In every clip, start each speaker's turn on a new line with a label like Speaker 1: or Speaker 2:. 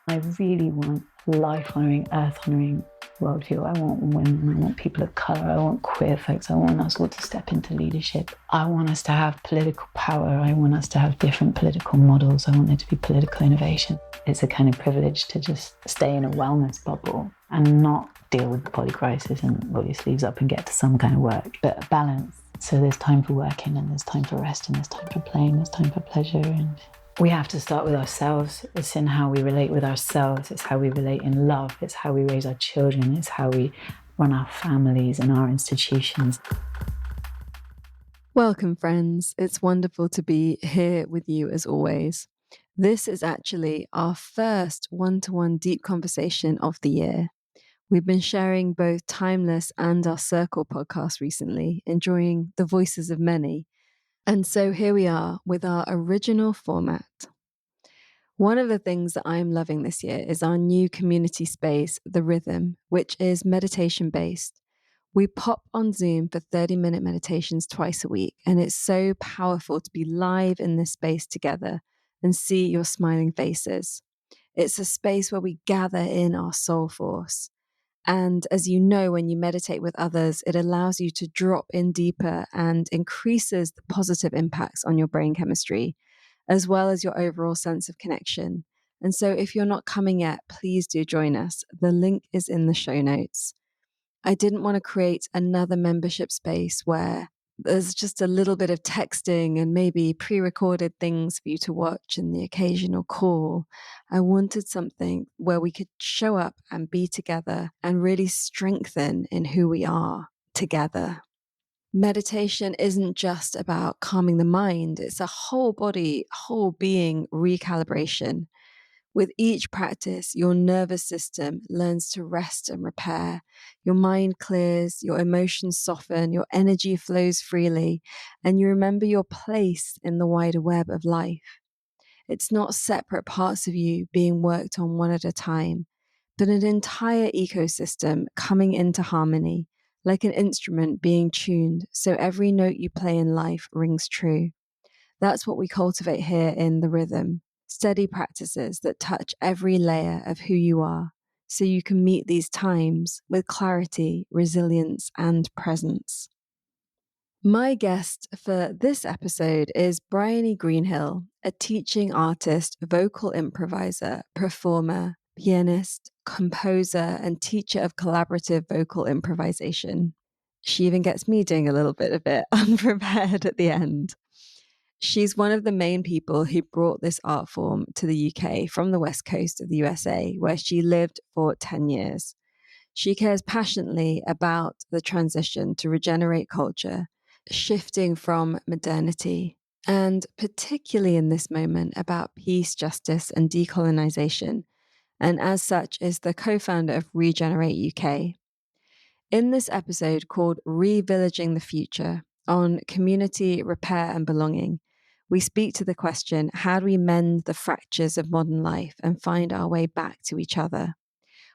Speaker 1: I really want life-honouring, earth-honouring worldview. I want women, I want people of colour, I want queer folks, I want us all to step into leadership. I want us to have political power, I want us to have different political models, I want there to be political innovation. It's a kind of privilege to just stay in a wellness bubble and not deal with the poly crisis and roll your sleeves up and get to some kind of work, but a balance. So there's time for working and there's time for rest and there's time for playing, there's time for pleasure. And we have to start with ourselves. It's in how we relate with ourselves. It's how we relate in love. It's how we raise our children. It's how we run our families and our institutions.
Speaker 2: Welcome, friends. It's wonderful to be here with you as always. This is actually our first one-to-one deep conversation of the year. We've been sharing both Timeless and our Circle podcast recently, enjoying the voices of many. And so here we are with our original format. One of the things that I'm loving this year is our new community space, The Rhythm, which is meditation-based. We pop on Zoom for 30-minute meditations twice a week, and it's so powerful to be live in this space together and see your smiling faces. It's a space where we gather in our soul force. And as you know, when you meditate with others, it allows you to drop in deeper and increases the positive impacts on your brain chemistry, as well as your overall sense of connection. And so if you're not coming yet, please do join us. The link is in the show notes. I didn't want to create another membership space where there's just a little bit of texting and maybe pre-recorded things for you to watch and the occasional call. I wanted something where we could show up and be together and really strengthen in who we are together. Meditation isn't just about calming the mind. It's a whole body, whole being recalibration. With each practice, your nervous system learns to rest and repair. Your mind clears, your emotions soften, your energy flows freely, and you remember your place in the wider web of life. It's not separate parts of you being worked on one at a time, but an entire ecosystem coming into harmony, like an instrument being tuned so every note you play in life rings true. That's what we cultivate here in The Rhythm. Steady practices that touch every layer of who you are, so you can meet these times with clarity, resilience, and presence. My guest for this episode is Bryony Greenhill, a teaching artist, vocal improviser, performer, pianist, composer, and teacher of collaborative vocal improvisation. She even gets me doing a little bit of it unprepared at the end. She's one of the main people who brought this art form to the UK from the west coast of the USA, where she lived for 10 years. She cares passionately about the transition to regenerate culture, shifting from modernity, and particularly in this moment about peace, justice, and decolonisation, and as such is the co-founder of Regenerate UK. In this episode called Revillaging the Future, on community, repair, and belonging, we speak to the question, how do we mend the fractures of modern life and find our way back to each other?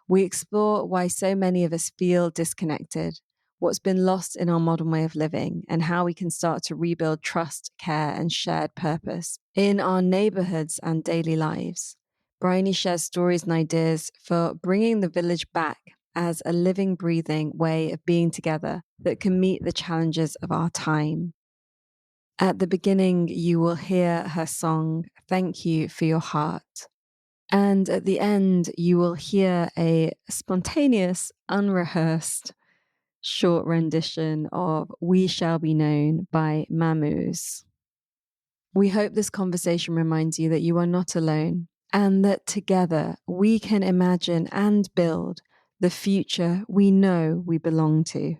Speaker 2: We explore why so many of us feel disconnected, what's been lost in our modern way of living, and how we can start to rebuild trust, care, and shared purpose in our neighbourhoods and daily lives. Bryony shares stories and ideas for bringing the village back as a living, breathing way of being together that can meet the challenges of our time. At the beginning, you will hear her song, Thank You for Your Heart. And at the end, you will hear a spontaneous, unrehearsed, short rendition of We Shall Be Known by Mammoose. We hope this conversation reminds you that you are not alone and that together we can imagine and build the future we know we belong to.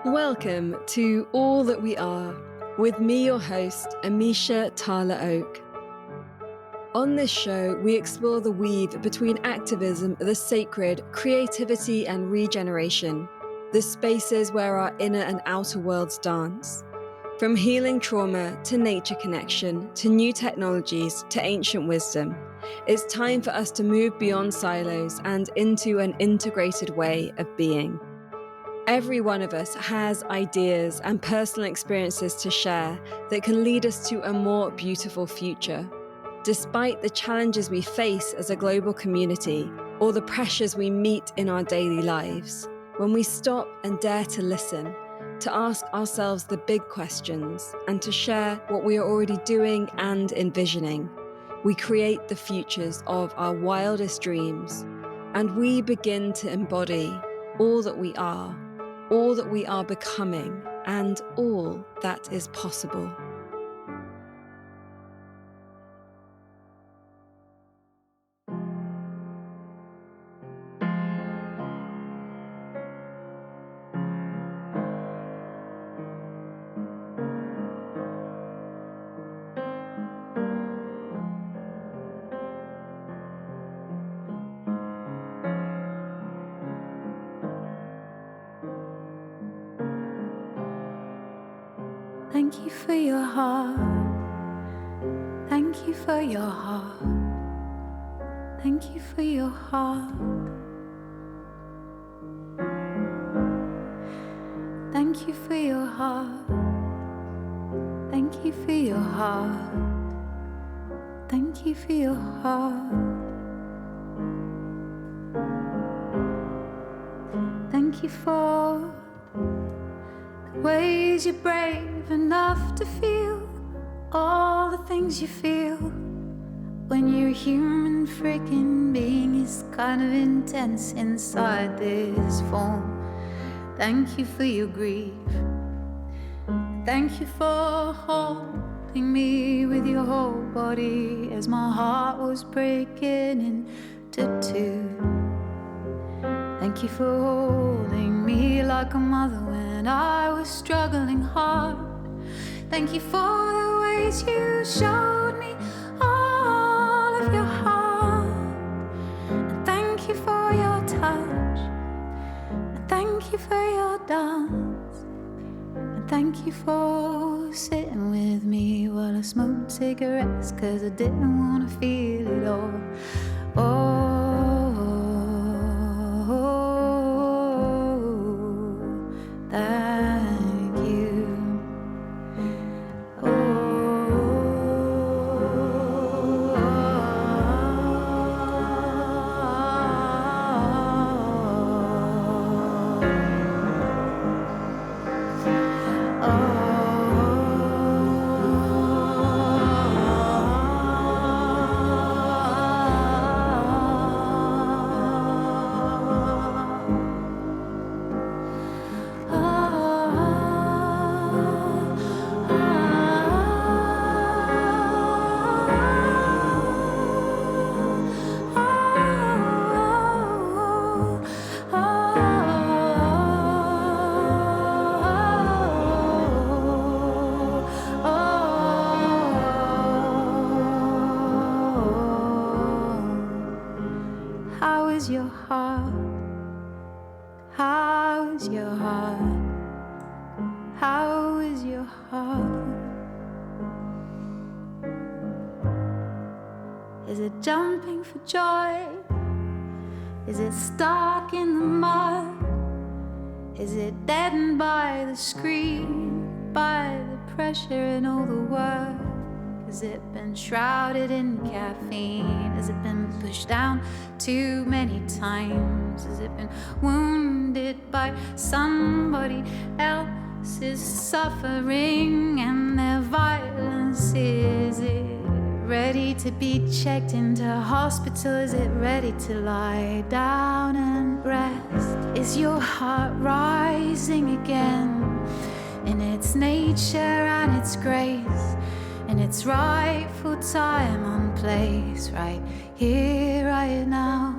Speaker 2: Welcome to All That We Are, with me, your host, Amisha Tala Oak. On this show, we explore the weave between activism, the sacred, creativity, and regeneration, the spaces where our inner and outer worlds dance. From healing trauma to nature connection, to new technologies, to ancient wisdom, it's time for us to move beyond silos and into an integrated way of being. Every one of us has ideas and personal experiences to share that can lead us to a more beautiful future. Despite the challenges we face as a global community or the pressures we meet in our daily lives, when we stop and dare to listen, to ask ourselves the big questions and to share what we are already doing and envisioning, we create the futures of our wildest dreams, and we begin to embody all that we are becoming, and all that is possible.
Speaker 1: Thank you for your heart. Thank you for your heart. Thank you for your heart. Thank you for your heart. Thank you for your heart. Thank you for your heart. Thank you for the ways you're brave enough to feel all the things you feel when you're a human freaking being is kind of intense inside this form. Thank you for your grief. Thank you for holding me with your whole body as my heart was breaking into two. Thank you for holding me like a mother when I was struggling hard. Thank you for the ways you showed me all of your heart. And thank you for your touch. And thank you for your dance. And thank you for sitting with me while I smoked cigarettes, 'cause I didn't want to feel it all. Thank you. How is your heart? How is your heart? How is your heart? Is it jumping for joy? Is it stuck in the mud? Is it deadened by the screen, by the pressure and all the work? Has it been shrouded in caffeine? Has it been pushed down too many times? Has it been wounded by somebody else's suffering and their violence? Is it ready to be checked into hospital? Is it ready to lie down and rest? Is your heart rising again in its nature and its grace, in its rightful time and place, right here, right now?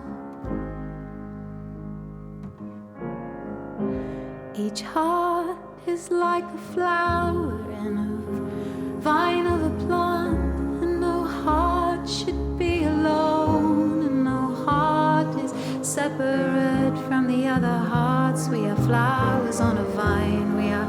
Speaker 1: Each heart is like a flower in a vine of a plant, and no heart should be alone, and no heart is separate from the other hearts. We are flowers on a vine, we are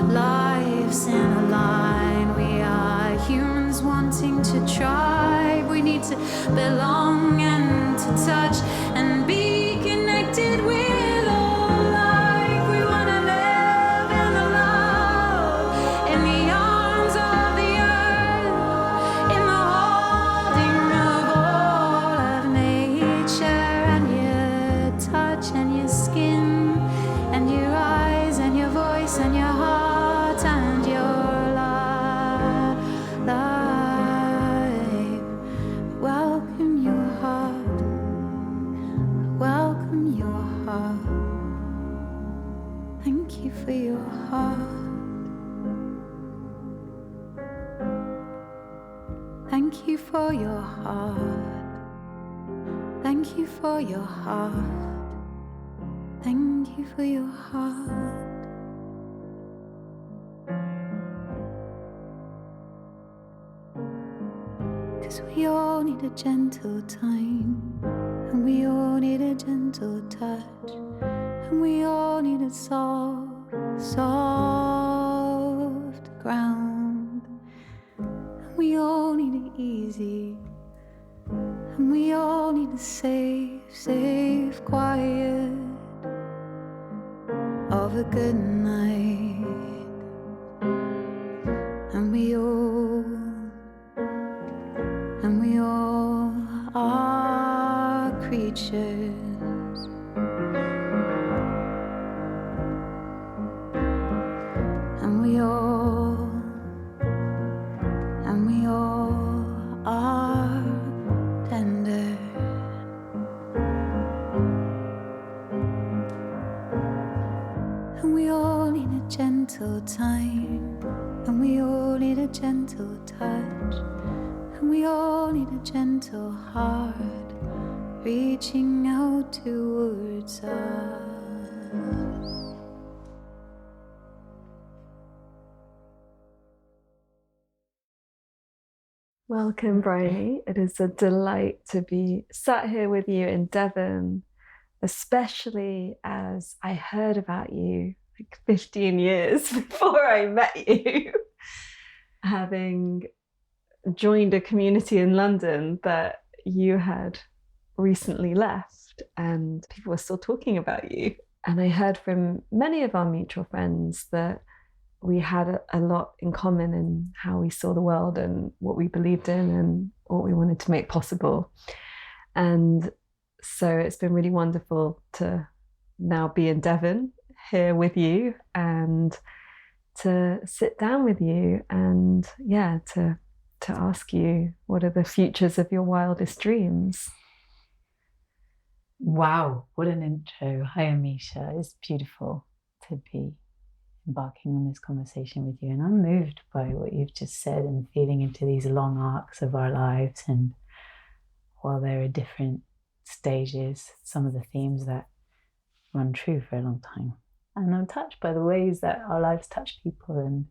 Speaker 1: lives in a line, we are humans wanting to try. We need to belong and to touch and be connected with all life. We wanna Thank you for your heart. Thank you for your heart. Thank you for your heart. 'Cause we all need a gentle time, and we all need a gentle touch, and we all need a soft, soft ground, and we all need it easy, and we all need a safe, safe quiet of a good night, and we all are creatures, and we all are tender, and we all need a gentle time, and we all need a gentle touch, and we all need a gentle heart reaching out towards us.
Speaker 2: Welcome, Bryony. It is a delight to be sat here with you in Devon, especially as I heard about you like 15 years before I met you, having joined a community in London that you had recently left, and people were still talking about you. And I heard from many of our mutual friends that we had a lot in common in how we saw the world and what we believed in and what we wanted to make possible. And so it's been really wonderful to now be in Devon here with you and to sit down with you and to ask you, what are the futures of your wildest dreams?
Speaker 1: Wow, what an intro. Hi, Amisha. It's beautiful to be embarking on this conversation with you. And I'm moved by what you've just said and feeling into these long arcs of our lives. And while there are different stages, some of the themes that run true for a long time. And I'm touched by the ways that our lives touch people and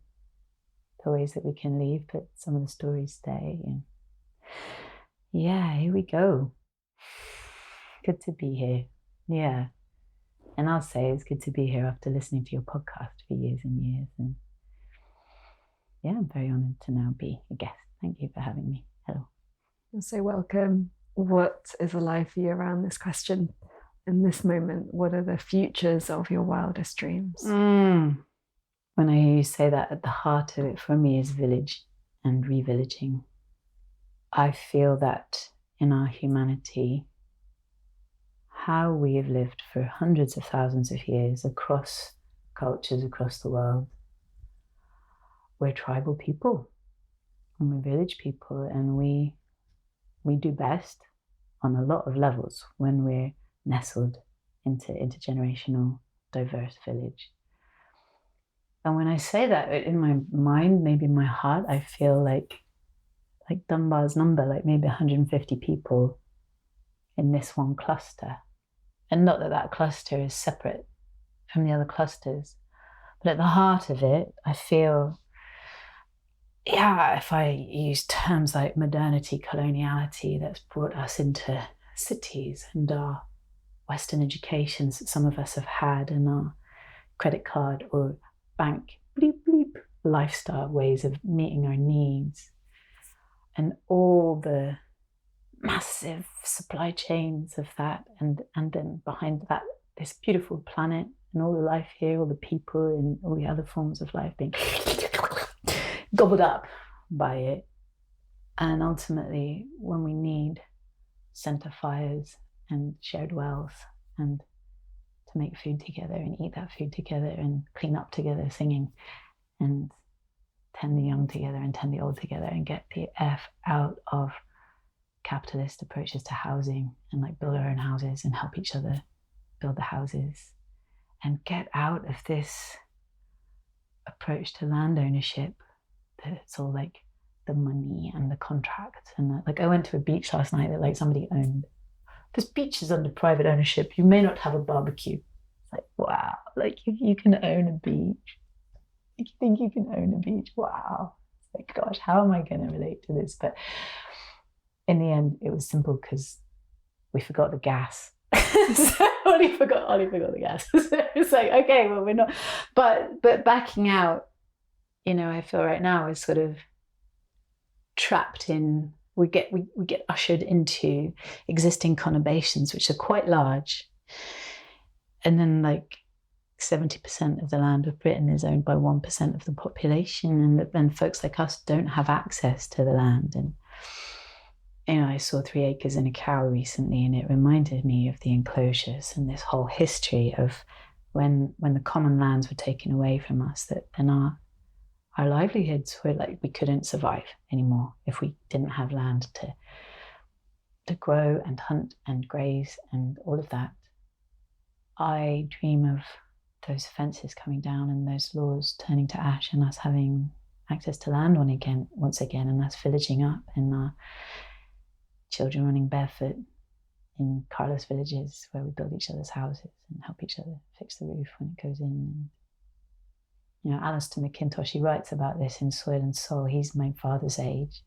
Speaker 1: the ways that we can leave, but some of the stories stay. And yeah, here we go. Good to be here. Yeah. And I'll say it's good to be here after listening to your podcast for years and years. And yeah, I'm very honoured to now be a guest. Thank you for having me. Hello.
Speaker 2: You're so welcome. What is alive for you around this question in this moment? What are the futures of your wildest dreams?
Speaker 1: When I hear you say that, at the heart of it for me is village and revillaging. I feel that in our humanity, how we have lived for hundreds of thousands of years across cultures across the world, we're tribal people and we're village people, and we do best on a lot of levels when we're nestled into intergenerational, diverse village. And when I say that, in my mind, maybe in my heart, I feel like Dunbar's number, like maybe 150 people in this one cluster. And not that that cluster is separate from the other clusters, but at the heart of it, I feel, if I use terms like modernity, coloniality, that's brought us into cities and our Western educations that some of us have had, and our credit card or bank bleep bleep lifestyle ways of meeting our needs, and all the massive supply chains of that, and then behind that, this beautiful planet and all the life here, all the people and all the other forms of life being gobbled up by it. And ultimately, when we need center fires and shared wealth and to make food together and eat that food together and clean up together singing and tend the young together and tend the old together and get the F out of capitalist approaches to housing and build our own houses and help each other build the houses and get out of this approach to land ownership that it's all the money and the contracts. And like, I went to a beach last night that like somebody owned. This beach is under private ownership. You may not have a barbecue. It's like, wow, like you can own a beach. You think you can own a beach? Wow. It's like, gosh, how am I going to relate to this? But in the end, it was simple because we forgot the gas. So Ollie forgot the gas. So it's like, okay, well, we're not. But backing out, you know, I feel right now is sort of trapped in. We get ushered into existing conurbations, which are quite large, and then like 70% of the land of Britain is owned by 1% of the population, and then folks like us don't have access to the land. And you know, I saw 3 acres and a cow recently, and it reminded me of the enclosures and this whole history of when the common lands were taken away from us, that then our livelihoods were like, we couldn't survive anymore if we didn't have land to grow and hunt and graze and all of that. I dream of those fences coming down and those laws turning to ash and us having access to land once again, and us villaging up and our children running barefoot in Carlos villages where we build each other's houses and help each other fix the roof when it goes in. And, you know, Alistair McIntosh, he writes about this in Soil and Soul. He's my father's age,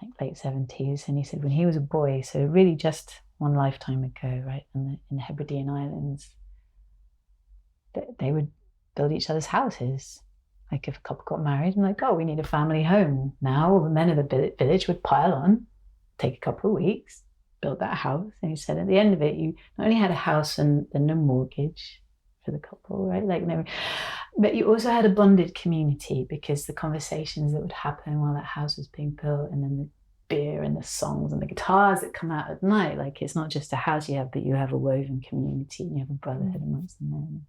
Speaker 1: like late 70s. And he said when he was a boy, so really just one lifetime ago, right, in the Hebridean Islands, they would build each other's houses. Like if a couple got married and like, oh, we need a family home. Now all the men of the village would pile on, take a couple of weeks, build that house. And he said at the end of it, you not only had a house and no mortgage for the couple, right? Like no, but you also had a bonded community, because the conversations that would happen while that house was being built, and then the beer and the songs and the guitars that come out at night, like it's not just a house you have, but you have a woven community and you have a brotherhood amongst the men.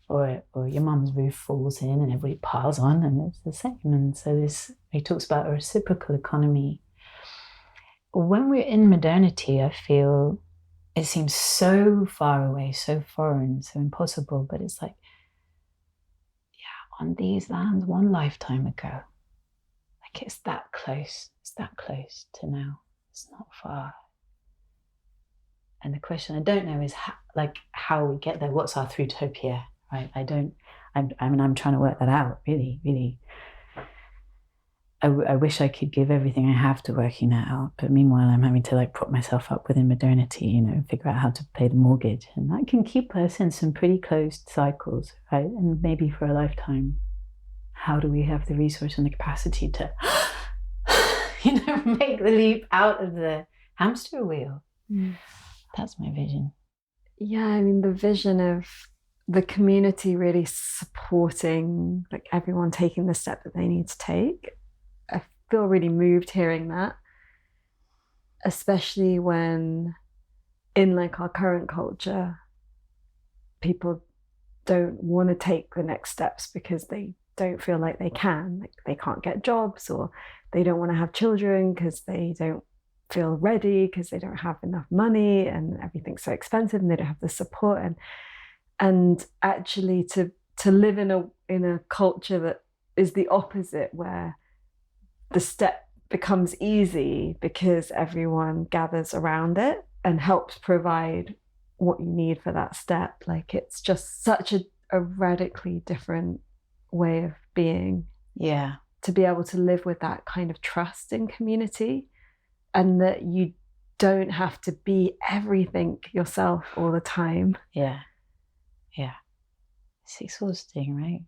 Speaker 1: Or your mum's roof falls in and everybody piles on, and it's the same. And so he talks about a reciprocal economy. When we're in modernity, I feel it seems so far away, so foreign, so impossible, but it's like, yeah, on these lands one lifetime ago, like it's that close to now. It's not far. And the question I don't know is how we get there. What's our Throughtopia, right? I'm trying to work that out, really, really. I wish I could give everything I have to working that out, but meanwhile I'm having to like prop myself up within modernity, you know, figure out how to pay the mortgage, and that can keep us in some pretty closed cycles, right? And maybe for a lifetime, how do we have the resource and the capacity to, you know, make the leap out of the hamster wheel? That's my vision.
Speaker 2: Yeah, I mean, the vision of the community really supporting, like everyone taking the step that they need to take. I feel really moved hearing that, especially when in like our current culture, people don't want to take the next steps because they don't feel like they can. Like they can't get jobs, or they don't want to have children because they don't feel ready, because they don't have enough money and everything's so expensive and they don't have the support. And actually to live in a culture that is the opposite, where the step becomes easy because everyone gathers around it and helps provide what you need for that step. Like it's just such a radically different way of being.
Speaker 1: Yeah.
Speaker 2: To be able to live with that kind of trust in community, and that you don't have to be everything yourself all the time.
Speaker 1: Yeah. Yeah. It's exhausting, right?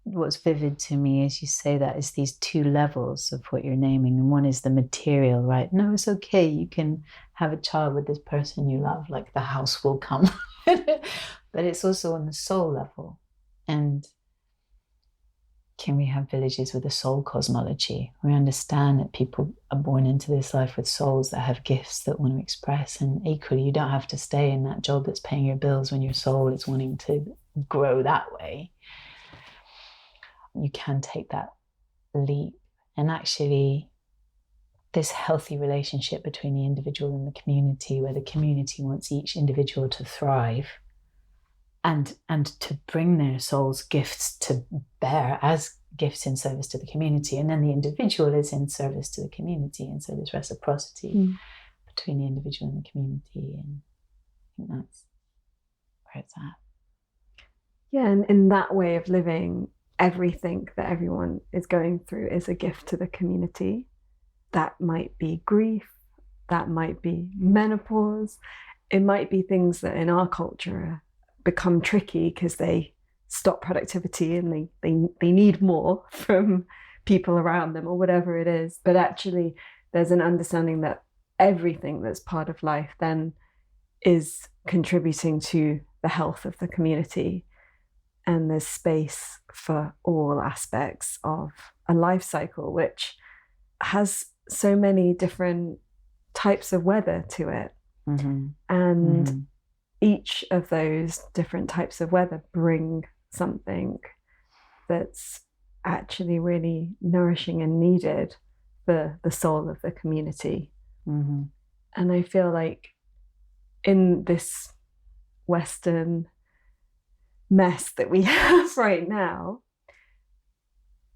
Speaker 1: What's vivid to me as you say that is these two levels of what you're naming. And one is the material, right? No, it's okay. You can have a child with this person you love, like the house will come. But it's also on the soul level. And can we have villages with a soul cosmology? We understand that people are born into this life with souls that have gifts that want to express. And equally, you don't have to stay in that job that's paying your bills when your soul is wanting to grow that way. You can take that leap. And actually, this healthy relationship between the individual and the community, where the community wants each individual to thrive and to bring their soul's gifts to bear as gifts in service to the community, and then the individual is in service to the community, and so there's reciprocity between the individual and the community, and I think that's where it's at.
Speaker 2: Yeah, and in that way of living, everything that everyone is going through is a gift to the community. That might be grief, that might be menopause, it might be things that in our culture become tricky because they stop productivity and they need more from people around them or whatever it is. But actually, there's an understanding that everything that's part of life then is contributing to the health of the community. And there's space for all aspects of a life cycle, which has so many different types of weather to it. And each of those different types of weather bring something that's actually really nourishing and needed for the soul of the community. And I feel like in this Western mess that we have right now,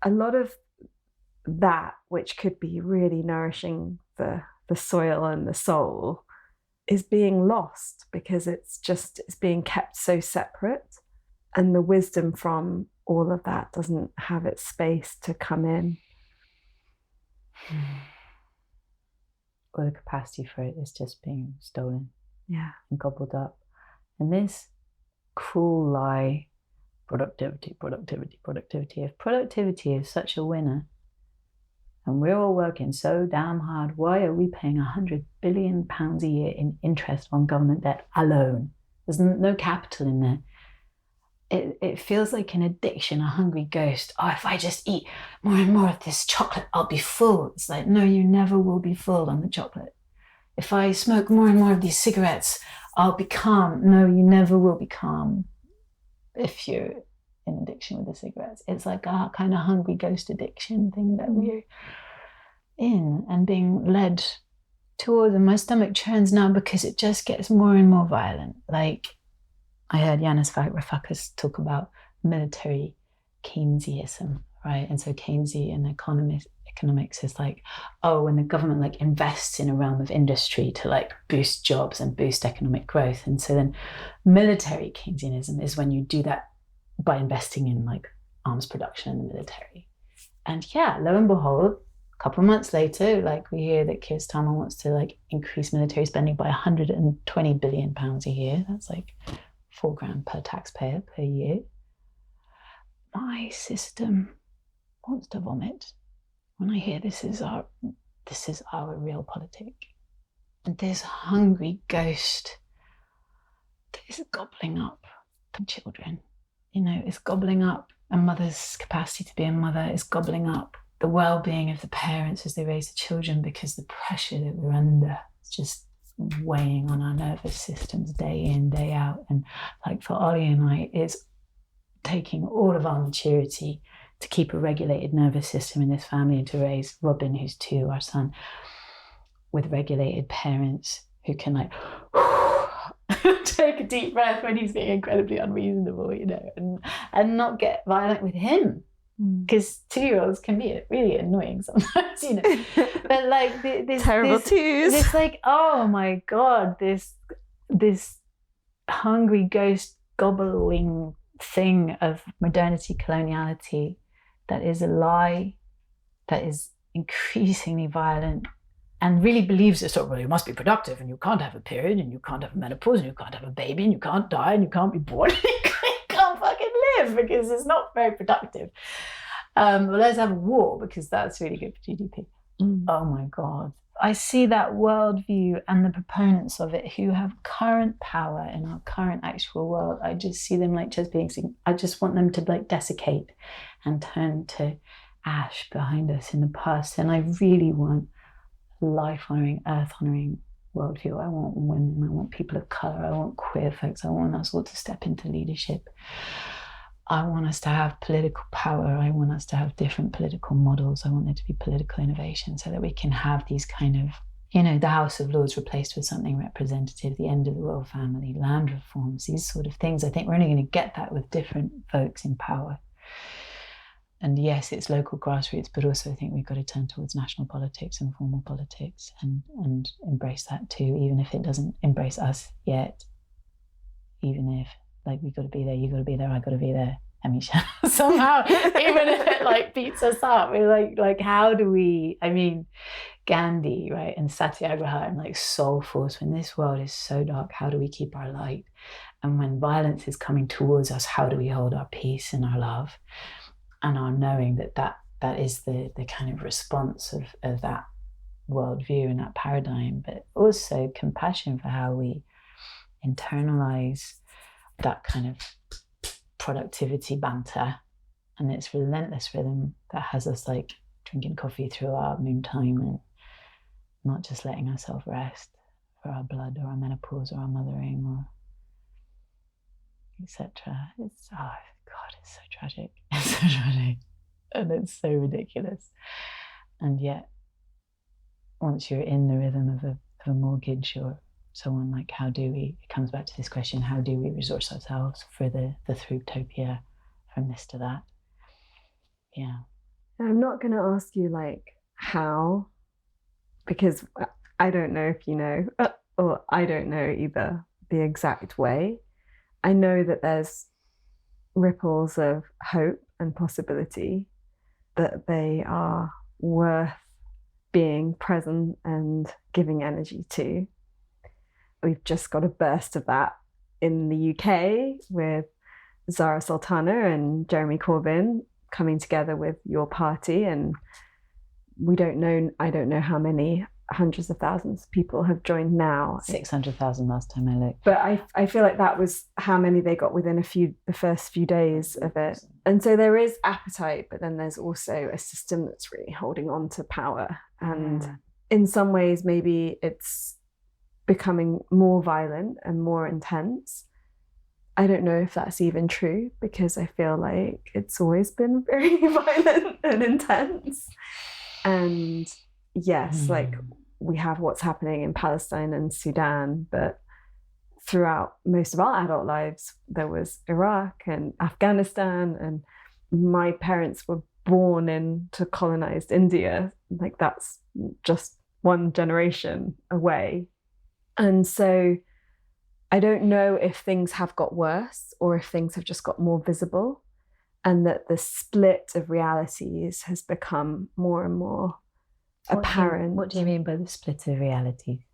Speaker 2: a lot of that which could be really nourishing the soil and the soul is being lost because it's being kept so separate, and the wisdom from all of that doesn't have its space to come in.
Speaker 1: Or the capacity for it is just being stolen and gobbled up. And this cruel lie, productivity. If productivity is such a winner, and we're all working so damn hard, why are we paying £100 billion a year in interest on government debt alone? There's no capital in there. It feels like an addiction, a hungry ghost. Oh, if I just eat more and more of this chocolate, I'll be full. It's like, no, you never will be full on the chocolate. If I smoke more and more of these cigarettes, I'll be calm. No, you never will be calm if you're in addiction with the cigarettes. It's like a kind of hungry ghost addiction thing that we're in and being led towards. And my stomach churns now because it just gets more and more violent. Like, I heard Yanis Varoufakis talk about military Keynesianism, right? And so Keynesian economics is like, oh, when the government like invests in a realm of industry to like boost jobs and boost economic growth. And so then military Keynesianism is when you do that by investing in like arms production in the military. And yeah, lo and behold, a couple of months later, like we hear that Keir Starmer wants to like increase military spending by £120 billion a year. That's like £4,000 per taxpayer per year. My system wants to vomit when I hear this is our real politic. And this hungry ghost that is gobbling up the children. You know, it's gobbling up a mother's capacity to be a mother. It's gobbling up the well-being of the parents as they raise the children, because the pressure that we're under is just weighing on our nervous systems day in, day out. And like for Ollie and I, it's taking all of our maturity to keep a regulated nervous system in this family and to raise Robin, who's 2, our son, with regulated parents who can like take a deep breath when he's being incredibly unreasonable, you know, and not get violent with him. Because 2-year-olds can be really annoying sometimes, you know. But like this
Speaker 2: terrible twos.
Speaker 1: This like, oh my God, this hungry ghost gobbling thing of modernity, coloniality, that is a lie, that is increasingly violent, and really believes it's well, you must be productive, and you can't have a period, and you can't have a menopause, and you can't have a baby, and you can't die, and you can't be born, and you can't fucking live because it's not very productive. Well, let's have a war because that's really good for GDP. Oh my God. I see that worldview and the proponents of it who have current power in our current actual world. I just see them like just being, I just want them to like desiccate and turn to ash behind us in the past. And I really want life-honouring, earth-honouring worldview. I want women, I want people of colour, I want queer folks, I want us all to step into leadership. I want us to have political power, I want us to have different political models, I want there to be political innovation so that we can have these kind of, you know, the House of Lords replaced with something representative, the end of the royal family, land reforms, these sort of things. I think we're only going to get that with different folks in power. and yes, it's local grassroots, but also I think we've got to turn towards national politics and formal politics and embrace that too, even if it doesn't embrace us yet. Even if like we've got to be there, you've got to be there, I've got to be there. I mean, somehow, even if it like beats us up, we're like, how do we? I mean, Gandhi, right, and Satyagraha, and like soul force. When this world is so dark, how do we keep our light? And when violence is coming towards us, how do we hold our peace and our love and our knowing that is the kind of response of that worldview and that paradigm, but also compassion for how we internalize that kind of productivity banter and its relentless rhythm that has us like drinking coffee through our moon time and not just letting ourselves rest for our blood or our menopause or our mothering or etc. It's oh god, it's so tragic. It's so tragic and it's so ridiculous. And yet once you're in the rhythm of a mortgage or so on, like how do we, it comes back to this question, how do we resource ourselves for the through-topia from this to that? Yeah.
Speaker 2: I'm not going to ask you like how, because I don't know if you know, or I don't know either the exact way. I know that there's ripples of hope and possibility, that they are worth being present and giving energy to. We've just got a burst of that in the UK with Zara Sultana and Jeremy Corbyn coming together with your party, and I don't know how many hundreds of thousands of people have joined now.
Speaker 1: 600,000 last time I looked.
Speaker 2: But I feel like that was how many they got within the first few days of it. And so there is appetite, but then there's also a system that's really holding on to power. And in some ways, maybe it's becoming more violent and more intense. I don't know if that's even true, because I feel like it's always been very violent and intense. And yes, like we have what's happening in Palestine and Sudan, but throughout most of our adult lives, there was Iraq and Afghanistan, and my parents were born into colonized India. Like that's just one generation away. And so I don't know if things have got worse or if things have just got more visible, and that the split of realities has become more and more apparent.
Speaker 1: What do you mean by the split of reality?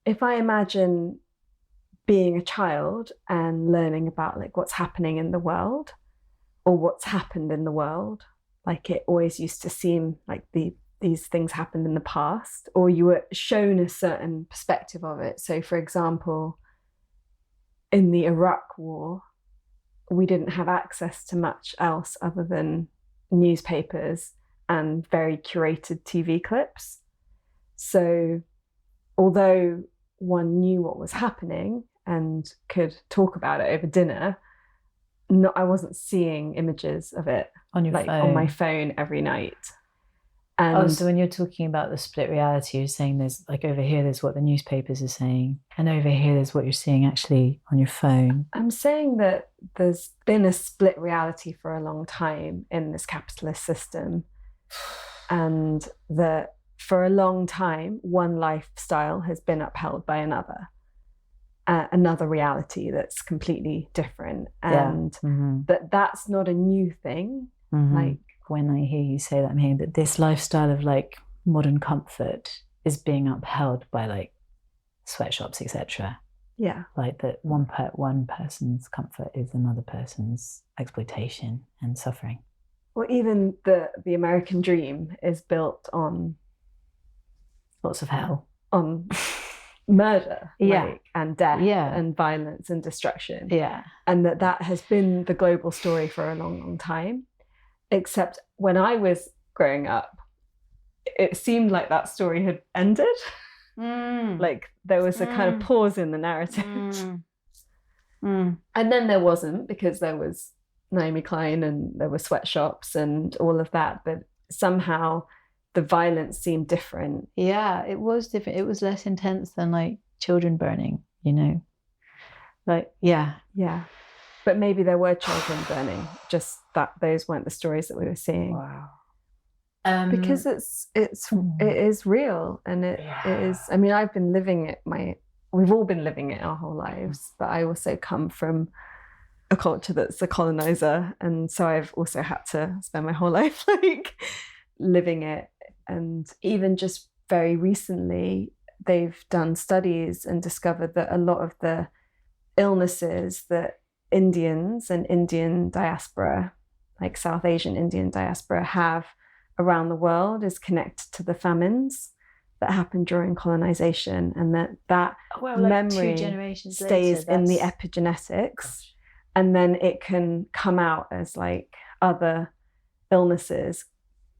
Speaker 2: If I imagine being a child and learning about like what's happening in the world or what's happened in the world, like it always used to seem like these things happened in the past, or you were shown a certain perspective of it. So for example, in the Iraq war, we didn't have access to much else other than newspapers and very curated TV clips. So although one knew what was happening and could talk about it over dinner, I wasn't seeing images of it
Speaker 1: on your phone.
Speaker 2: On my phone every night.
Speaker 1: And so when you're talking about the split reality, you're saying there's like over here, there's what the newspapers are saying, and over here, there's what you're seeing actually on your phone.
Speaker 2: I'm saying that there's been a split reality for a long time in this capitalist system, and that for a long time, one lifestyle has been upheld by another reality that's completely different, and that's not a new thing. Like,
Speaker 1: when I hear you say that, I'm hearing that this lifestyle of like modern comfort is being upheld by like sweatshops, etc.
Speaker 2: Yeah.
Speaker 1: Like that one person's comfort is another person's exploitation and suffering.
Speaker 2: Well, even the American dream is built on
Speaker 1: lots of hell.
Speaker 2: On murder, and death, and violence and destruction.
Speaker 1: Yeah.
Speaker 2: And that has been the global story for a long, long time. Except when I was growing up, it seemed like that story had ended. Like there was a kind of pause in the narrative. And then there wasn't, because there was Naomi Klein and there were sweatshops and all of that. But somehow the violence seemed different.
Speaker 1: Yeah, it was different. It was less intense than like children burning, you know? Like, yeah.
Speaker 2: Yeah. But maybe there were children burning, just that those weren't the stories that we were seeing.
Speaker 1: Wow.
Speaker 2: Because it is real, and it is. I mean, I've been living it. We've all been living it our whole lives. But I also come from a culture that's a colonizer, and so I've also had to spend my whole life like living it. And even just very recently, they've done studies and discovered that a lot of the illnesses that Indians and Indian diaspora, like South Asian Indian diaspora, have around the world is connected to the famines that happened during colonization, and that memory stays in the epigenetics. And then it can come out as like other illnesses.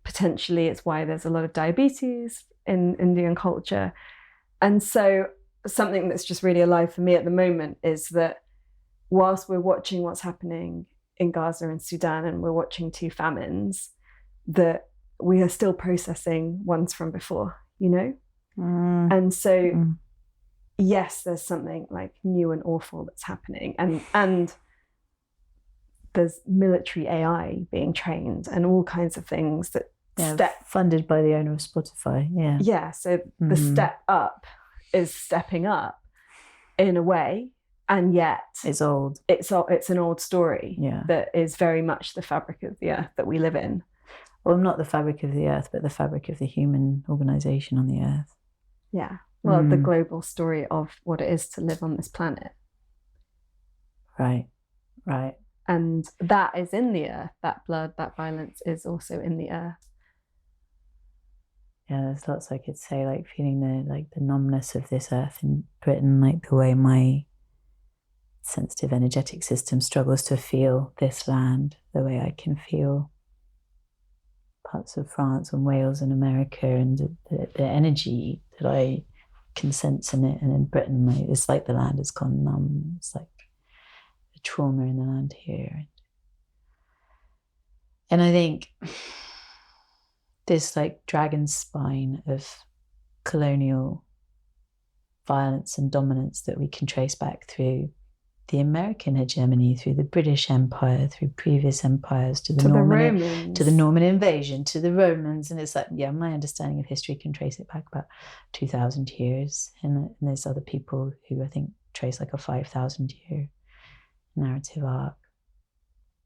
Speaker 2: Potentially it's why there's a lot of diabetes in Indian culture. And so something that's just really alive for me at the moment is that whilst we're watching what's happening in Gaza and Sudan, and we're watching two famines, that we are still processing ones from before, you know? And so, yes, there's something like new and awful that's happening. And there's military AI being trained and all kinds of things that
Speaker 1: funded by the owner of Spotify. Yeah.
Speaker 2: So the step up is stepping up in a way, and yet
Speaker 1: it's old.
Speaker 2: It's an old story that is very much the fabric of the earth that we live in.
Speaker 1: Well, not the fabric of the earth, but the fabric of the human organization on the earth.
Speaker 2: Yeah. Well, the global story of what it is to live on this planet.
Speaker 1: Right.
Speaker 2: And that is in the earth. That blood, that violence is also in the earth.
Speaker 1: Yeah, there's lots I could say, like feeling the numbness of this earth in Britain, like the way my sensitive energetic system struggles to feel this land, the way I can feel parts of France and Wales and America, and the energy that I can sense in it. And in Britain, it's like the land has gone numb. It's like the trauma in the land here. And I think this like dragon spine of colonial violence and dominance that we can trace back through the American hegemony, through the British Empire, through previous empires, to the Norman invasion, to the Romans. And it's like, my understanding of history can trace it back about 2,000 years. And there's other people who I think trace like a 5,000 year narrative arc.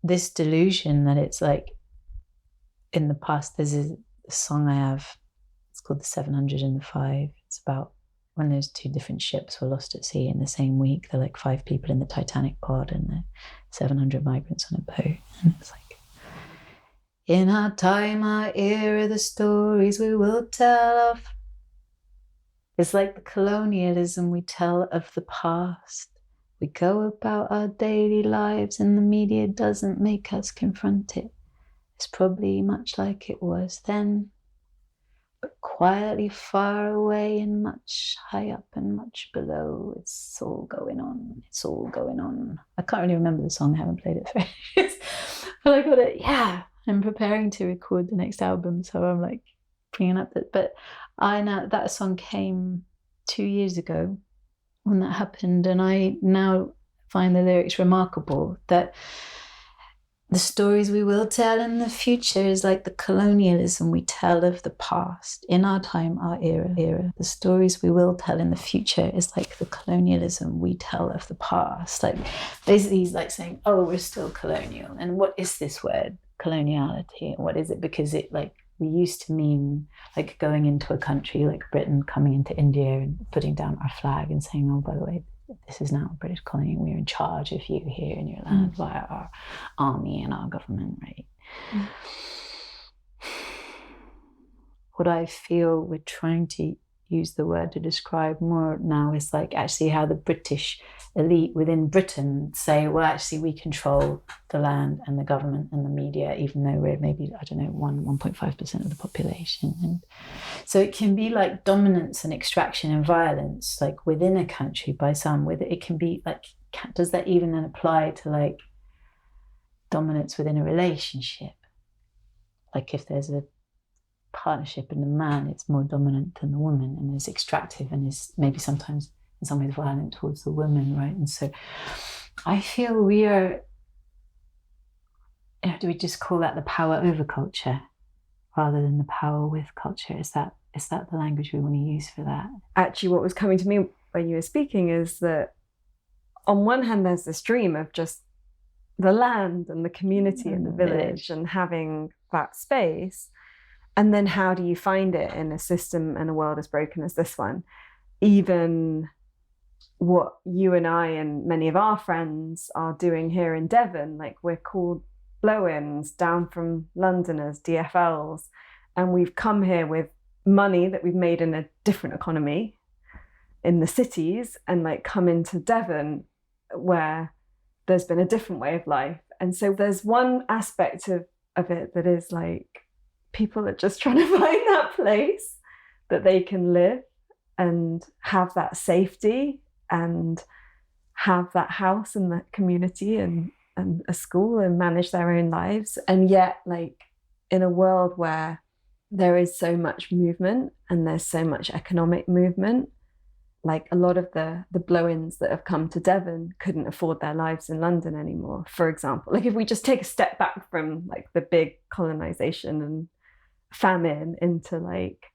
Speaker 1: This delusion that it's like in the past, there's a song I have, it's called The 705. It's about when those two different ships were lost at sea in the same week. They're like 5 people in the Titanic pod and the 700 migrants on a boat. And it's like, in our time, our era, the stories we will tell of. It's like the colonialism we tell of the past. We go about our daily lives and the media doesn't make us confront it. It's probably much like it was then, but quietly far away and much high up and much below. It's all going on. It's all going on. I can't really remember the song. I haven't played it for ages. But I got it. Yeah, I'm preparing to record the next album, so I'm like bringing up that. But I know that song came 2 years ago when that happened, and I now find the lyrics remarkable. That the stories we will tell in the future is like the colonialism we tell of the past. In our time, our era. The stories we will tell in the future is like the colonialism we tell of the past. Like basically he's like saying, oh, we're still colonial. And what is this word, coloniality? And what is it? Because it like, we used to mean like going into a country like Britain, coming into India and putting down our flag and saying, oh, by the way, this is now a British colony. We're in charge of you here in your land via our army and our government, right? What I feel we're trying to use the word to describe more now is like actually how the British elite within Britain say, well, actually we control the land and the government and the media, even though we're maybe, 1.5% of the population. And so it can be like dominance and extraction and violence, like within a country by some, with it can be like, does that even then apply to like dominance within a relationship? Like if there's a partnership and the man is more dominant than the woman and is extractive and is maybe sometimes in some ways violent towards the woman, right? And so I feel we are do we just call that the power over culture rather than the power with culture? Is that the language we want to use for that?
Speaker 2: Actually, what was coming to me when you were speaking is that on one hand, there's this dream of just the land and the community and the village and having that space. And then how do you find it in a system and a world as broken as this one? Even what you and I and many of our friends are doing here in Devon, like we're called blow-ins down from London as DFLs, and we've come here with money that we've made in a different economy in the cities, and like come into Devon where there's been a different way of life. And so there's one aspect of it that is like people are just trying to find that place that they can live and have that safety and have that house and that community and a school and manage their own lives. And yet, like, in a world where there is so much movement and there's so much economic movement, like a lot of the blow-ins that have come to Devon couldn't afford their lives in London anymore, for example. Like if we just take a step back from like the big colonization and famine into like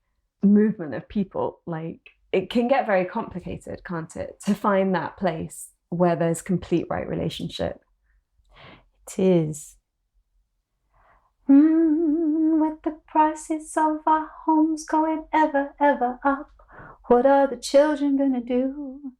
Speaker 2: movement of people, like it can get very complicated, can't it, to find that place where there's complete right relationship.
Speaker 1: It is. With the prices of our homes going ever, ever up, what are the children gonna do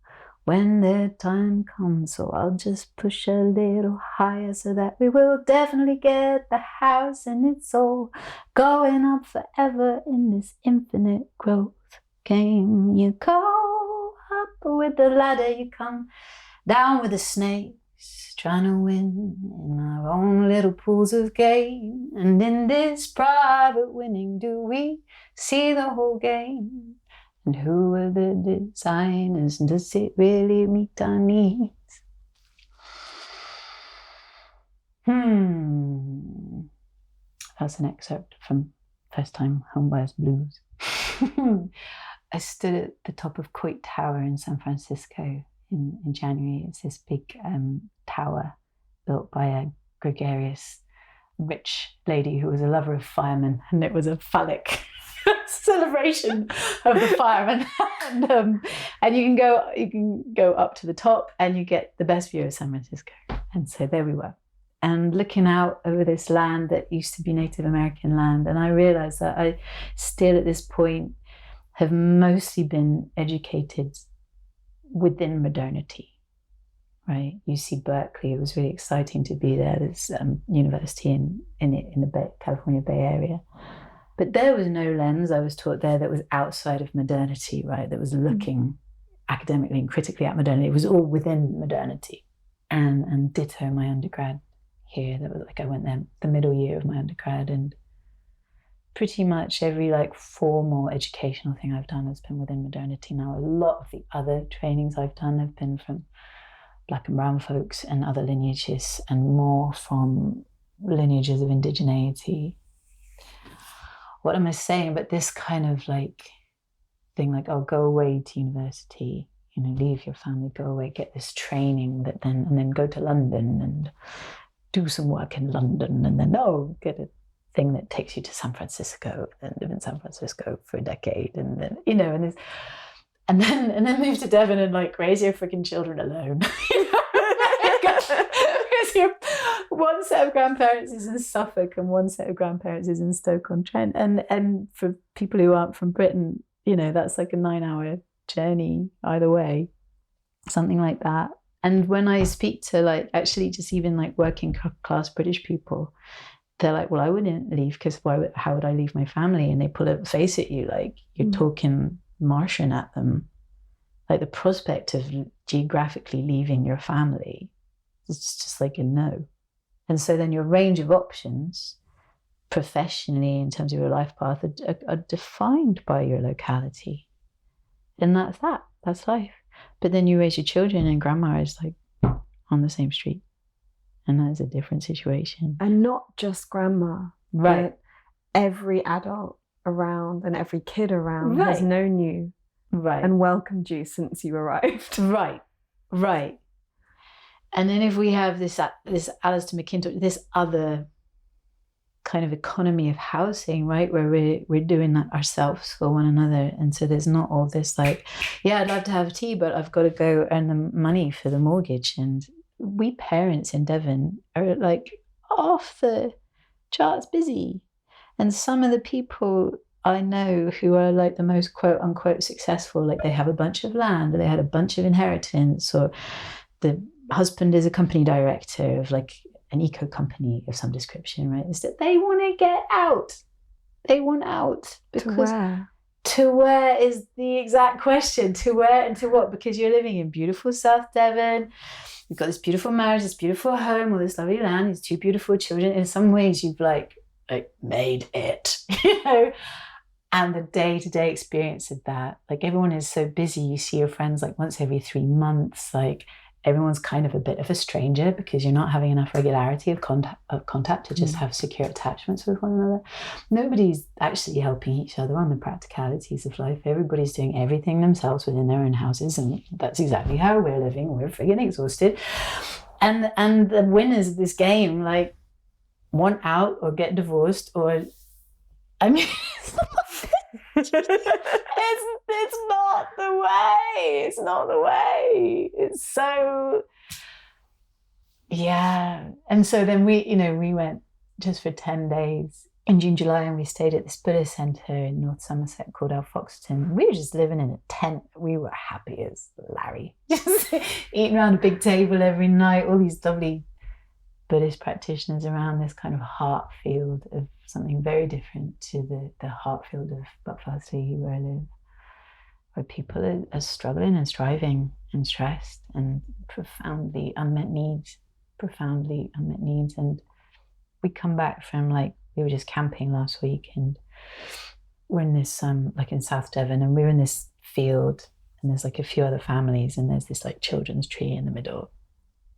Speaker 1: when their time comes? So I'll just push a little higher so that we will definitely get the house, and it's all going up forever in this infinite growth game. You go up with the ladder, you come down with the snakes, trying to win in our own little pools of gain. And in this private winning, do we see the whole game? And who are the designers? Does it really meet our needs? That's an excerpt from First Time Homebuyers Blues. I stood at the top of Coit Tower in San Francisco in January. It's this big tower built by a gregarious, rich lady who was a lover of firemen, and it was a phallic celebration of the firemen. And you can go up to the top and you get the best view of San Francisco. And so there we were, and looking out over this land that used to be Native American land. And I realized that I still at this point have mostly been educated within modernity, right? UC Berkeley, it was really exciting to be there. There's university in the California Bay Area. But there was no lens, I was taught there, that was outside of modernity, right? That was looking academically and critically at modernity. It was all within modernity. And ditto my undergrad here. That was like, I went there the middle year of my undergrad, and pretty much every like formal educational thing I've done has been within modernity. Now, a lot of the other trainings I've done have been from Black and brown folks and other lineages, and more from lineages of indigeneity. What am I saying? But this kind of like thing, like, oh, go away to university, leave your family, go away, get this training, and then go to London and do some work in London, and then get a thing that takes you to San Francisco and live in San Francisco for a decade, and then and then move to Devon and like raise your freaking children alone. Because one set of grandparents is in Suffolk and one set of grandparents is in Stoke-on-Trent, and for people who aren't from Britain, that's like a 9-hour journey either way, something like that. And when I speak to like actually just even like working class British people, they're like, well, I wouldn't leave, because how would I leave my family? And they pull a face at you like you're talking Martian at them. Like the prospect of geographically leaving your family, it's just like a no. And so then your range of options professionally in terms of your life path are defined by your locality. And that's life. But then you raise your children and grandma is like on the same street. And that is a different situation.
Speaker 2: And not just grandma,
Speaker 1: right?
Speaker 2: But every adult around and every kid around has known you,
Speaker 1: right,
Speaker 2: and welcomed you since you arrived.
Speaker 1: Right. And then if we have this Alistair McIntosh, this other kind of economy of housing, right, where we're doing that ourselves for one another. And so there's not all this like, yeah, I'd love to have tea, but I've got to go earn the money for the mortgage. And we parents in Devon are like off the charts busy. And some of the people I know who are like the most quote unquote successful, like they have a bunch of land, or they had a bunch of inheritance, or the husband is a company director of like an eco company of some description, right? Is that they want to get out. They want out. Because to where is the exact question. To where and to what? Because you're living in beautiful South Devon. You've got this beautiful marriage, this beautiful home, all this lovely land, these two beautiful children. In some ways, you've like made it, you know? And the day-to-day experience of that, like everyone is so busy. You see your friends like once every 3 months, like everyone's kind of a bit of a stranger because you're not having enough regularity of contact to just have secure attachments with one another. Nobody's actually helping each other on the practicalities of life. Everybody's doing everything themselves within their own houses, and that's exactly how we're living. We're friggin' exhausted. And the winners of this game, like, want out or get divorced, or I mean it's not the way. It's not the way. It's so, yeah. And so then we went just for 10 days in June, July, and we stayed at this Buddhist centre in North Somerset called El Foxton. We were just living in a tent. We were happy as Larry, just eating around a big table every night, all these lovely Buddhist practitioners around, this kind of heart field of something very different to the heart field of Buckfastleigh, where I live, where people are struggling and striving and stressed and profoundly unmet needs. And we come back from, like, we were just camping last week, and we're in this like in South Devon, and we're in this field, and there's like a few other families, and there's this like children's tree in the middle,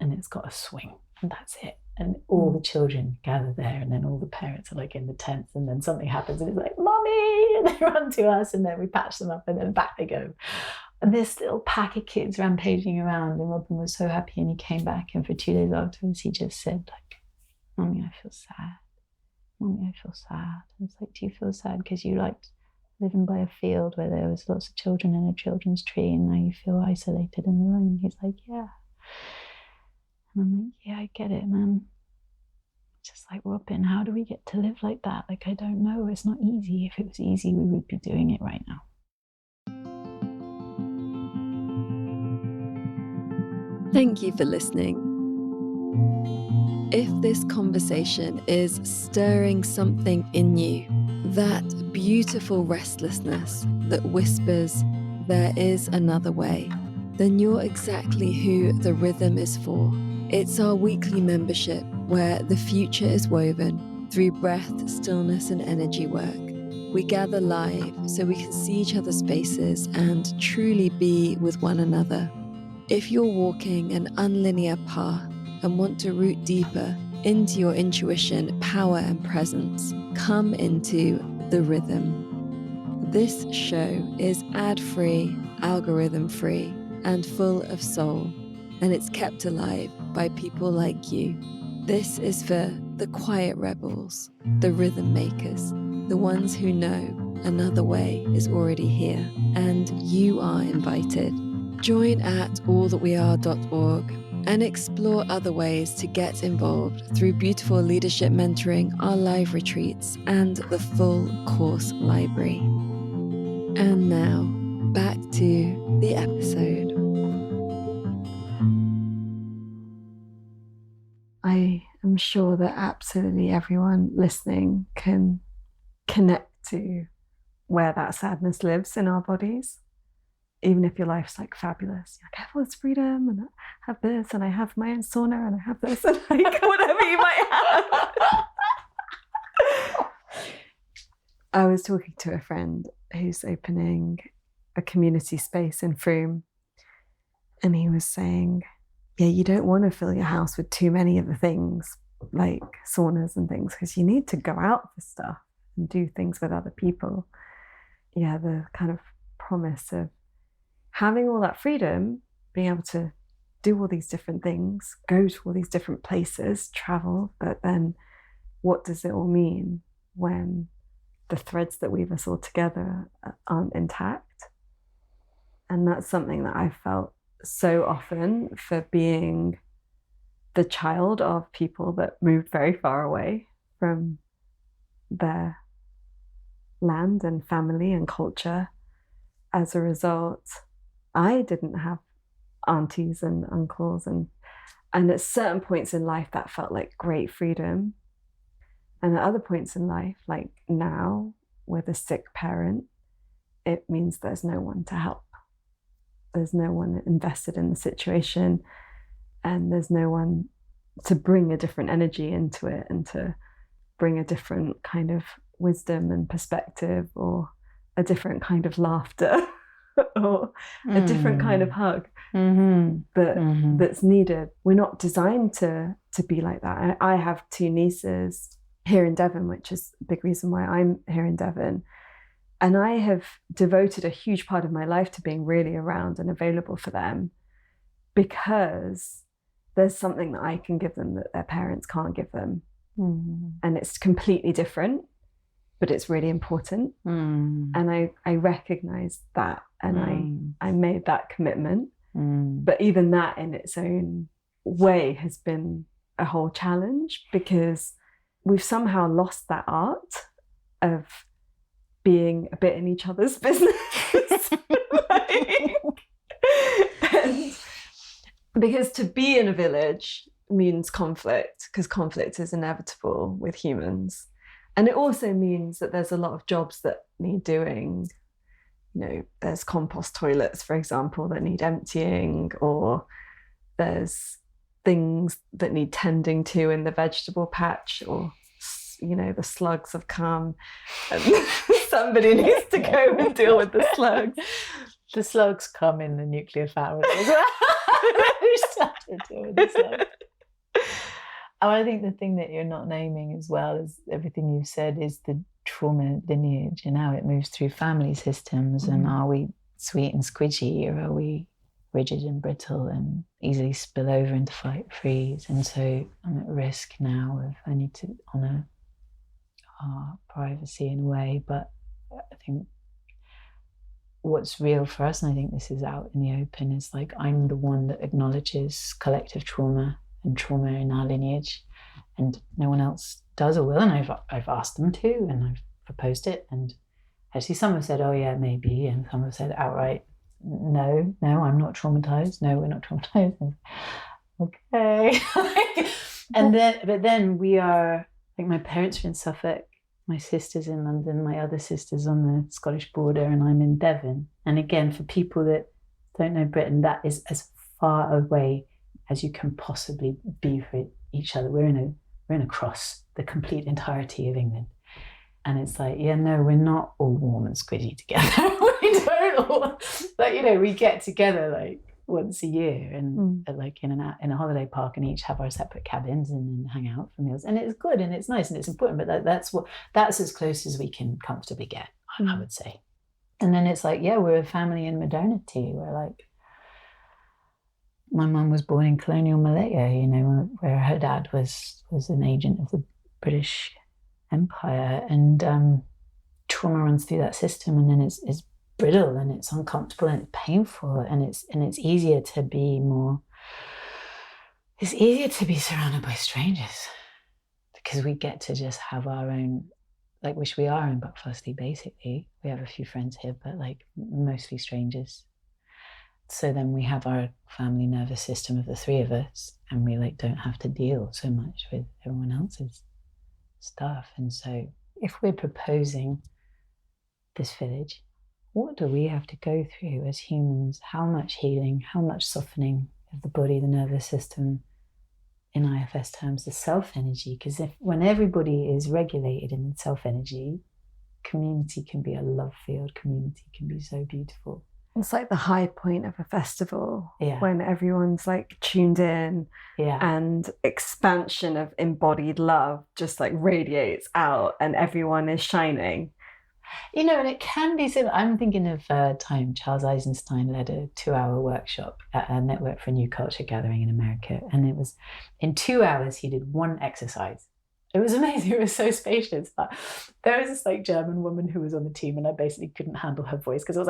Speaker 1: and it's got a swing. And that's it. And all the children gather there, and then all the parents are like in the tents, and then something happens and it's like, "Mommy!" And they run to us, and then we patch them up, and then back they go. And this little pack of kids rampaging around, and Robin was so happy, and he came back, and for 2 days afterwards he just said, like, "Mommy, I feel sad. Mommy, I feel sad." And it's like, "Do you feel sad because you liked living by a field where there was lots of children in a children's tree, and now you feel isolated and alone?" He's like, "Yeah." And I'm like, "Yeah, I get it, man." Just like, Robin, how do we get to live like that? Like, I don't know. It's not easy. If it was easy, we would be doing it right now.
Speaker 2: Thank you for listening. If this conversation is stirring something in you, that beautiful restlessness that whispers, "There is another way," then you're exactly who the rhythm is for. It's our weekly membership where the future is woven through breath, stillness, and energy work. We gather live so we can see each other's faces and truly be with one another. If you're walking an unlinear path and want to root deeper into your intuition, power, and presence, come into the rhythm. This show is ad-free, algorithm-free, and full of soul, and it's kept alive by people like you. This is for the quiet rebels, the rhythm makers, the ones who know another way is already here, and you are invited. Join at allthatweare.org and explore other ways to get involved through beautiful leadership mentoring, our live retreats, and the full course library. And now, back to the episode. I am sure that absolutely everyone listening can connect to where that sadness lives in our bodies. Even if your life's like fabulous, you're like, I have all this freedom, and I have this, and I have my own sauna, and I have this, and like whatever you might have. I was talking to a friend who's opening a community space in Frome, and he was saying, yeah, you don't want to fill your house with too many of the things like saunas and things, because you need to go out for stuff and do things with other people. Yeah, the kind of promise of having all that freedom, being able to do all these different things, go to all these different places, travel, but then what does it all mean when the threads that weave us all together aren't intact? And that's something that I felt so often for being the child of people that moved very far away from their land and family and culture. As a result, I didn't have aunties and uncles, and at certain points in life that felt like great freedom. And at other points in life, like now with a sick parent, it means there's no one to help. There's no one invested in the situation, and there's no one to bring a different energy into it and to bring a different kind of wisdom and perspective, or a different kind of laughter or a different kind of hug that's needed. We're not designed to be like that. I have two nieces here in Devon, which is a big reason why I'm here in Devon. And I have devoted a huge part of my life to being really around and available for them, because there's something that I can give them that their parents can't give them. And it's completely different, but it's really important. And I recognized that, and I made that commitment. But even that in its own way has been a whole challenge, because we've somehow lost that art of being a bit in each other's business. And because to be in a village means conflict, because conflict is inevitable with humans. And it also means that there's a lot of jobs that need doing. You know, there's compost toilets, for example, that need emptying, or there's things that need tending to in the vegetable patch, or, you know, the slugs have come and somebody needs to go and deal with the slugs.
Speaker 1: The slugs come in the nuclear family as well. You just have to deal with the slugs. Oh, I think the thing that you're not naming as well as everything you've said is the trauma lineage and how it moves through family systems. And are we sweet and squidgy, or are we rigid and brittle and easily spill over into fight freeze? And so I'm at risk now of, I need to honour our privacy in a way, but I think what's real for us, and I think this is out in the open, is like I'm the one that acknowledges collective trauma and trauma in our lineage, and no one else does or will. And I've asked them to, and I've proposed it, and actually some have said, oh yeah, maybe, and some have said outright, no, I'm not traumatized. No, we're not traumatized. Okay. But then we are, like, my parents are in Suffolk, my sister's in London, my other sister's on the Scottish border, and I'm in Devon. And again, for people that don't know Britain, that is as far away as you can possibly be for each other. We're in across the complete entirety of England. And it's like, yeah, no, we're not all warm and squidgy together. We don't all, like, you know, we get together like once a year and like in a holiday park, and each have our separate cabins and hang out for meals. And it's good and it's nice and it's important, but that's as close as we can comfortably get, I would say. And then it's like, yeah, we're a family in modernity. We're like, my mum was born in colonial Malaya, you know, where her dad was an agent of the British Empire, and trauma runs through that system, and then it's brittle and it's uncomfortable and it's painful, and it's easier to be surrounded by strangers, because we get to just have our own, like, which we are in Buckfastleigh basically. We have a few friends here, but like mostly strangers. So then we have our family nervous system of the three of us, and we like don't have to deal so much with everyone else's stuff. And so if we're proposing this village, what do we have to go through as humans? How much healing, how much softening of the body, the nervous system, in IFS terms, the self-energy? Because when everybody is regulated in self-energy, community can be a love field, community can be so beautiful.
Speaker 2: It's like the high point of a festival,
Speaker 1: yeah,
Speaker 2: when everyone's like tuned in,
Speaker 1: yeah, and
Speaker 2: expansion of embodied love just like radiates out and everyone is shining.
Speaker 1: You know, and it can be similar. I'm thinking of a time Charles Eisenstein led a 2-hour workshop at a Network for a New Culture gathering in America. And it was in 2 hours, he did one exercise. It was amazing. It was so spacious. But there was this like German woman who was on the team, and I basically couldn't handle her voice because I was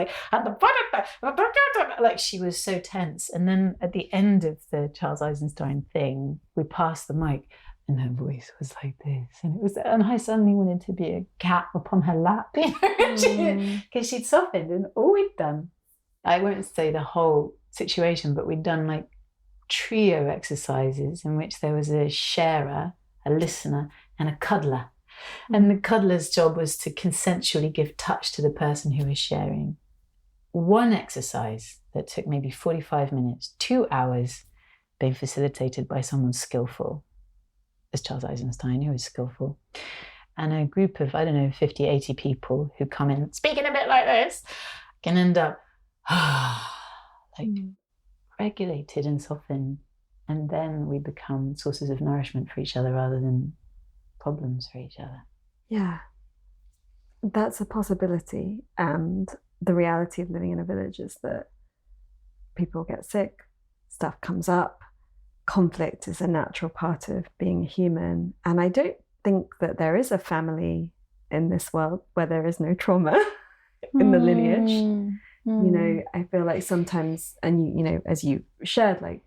Speaker 1: like she was so tense. And then at the end of the Charles Eisenstein thing, we passed the mic, and her voice was like this, and I suddenly wanted to be a cat upon her lap, because she'd softened, and all we'd done, I won't say the whole situation, but we'd done like trio exercises in which there was a sharer, a listener, and a cuddler. And the cuddler's job was to consensually give touch to the person who was sharing. One exercise that took maybe 45 minutes, 2 hours, being facilitated by someone skillful, as Charles Eisenstein, who was skillful, and a group of, 50, 80 people who come in speaking a bit like this, can end up regulated and softened. And then we become sources of nourishment for each other rather than problems for each other.
Speaker 2: Yeah, that's a possibility. And the reality of living in a village is that people get sick, stuff comes up, conflict is a natural part of being human. And I don't think that there is a family in this world where there is no trauma in the lineage. I feel like sometimes, and as you shared, like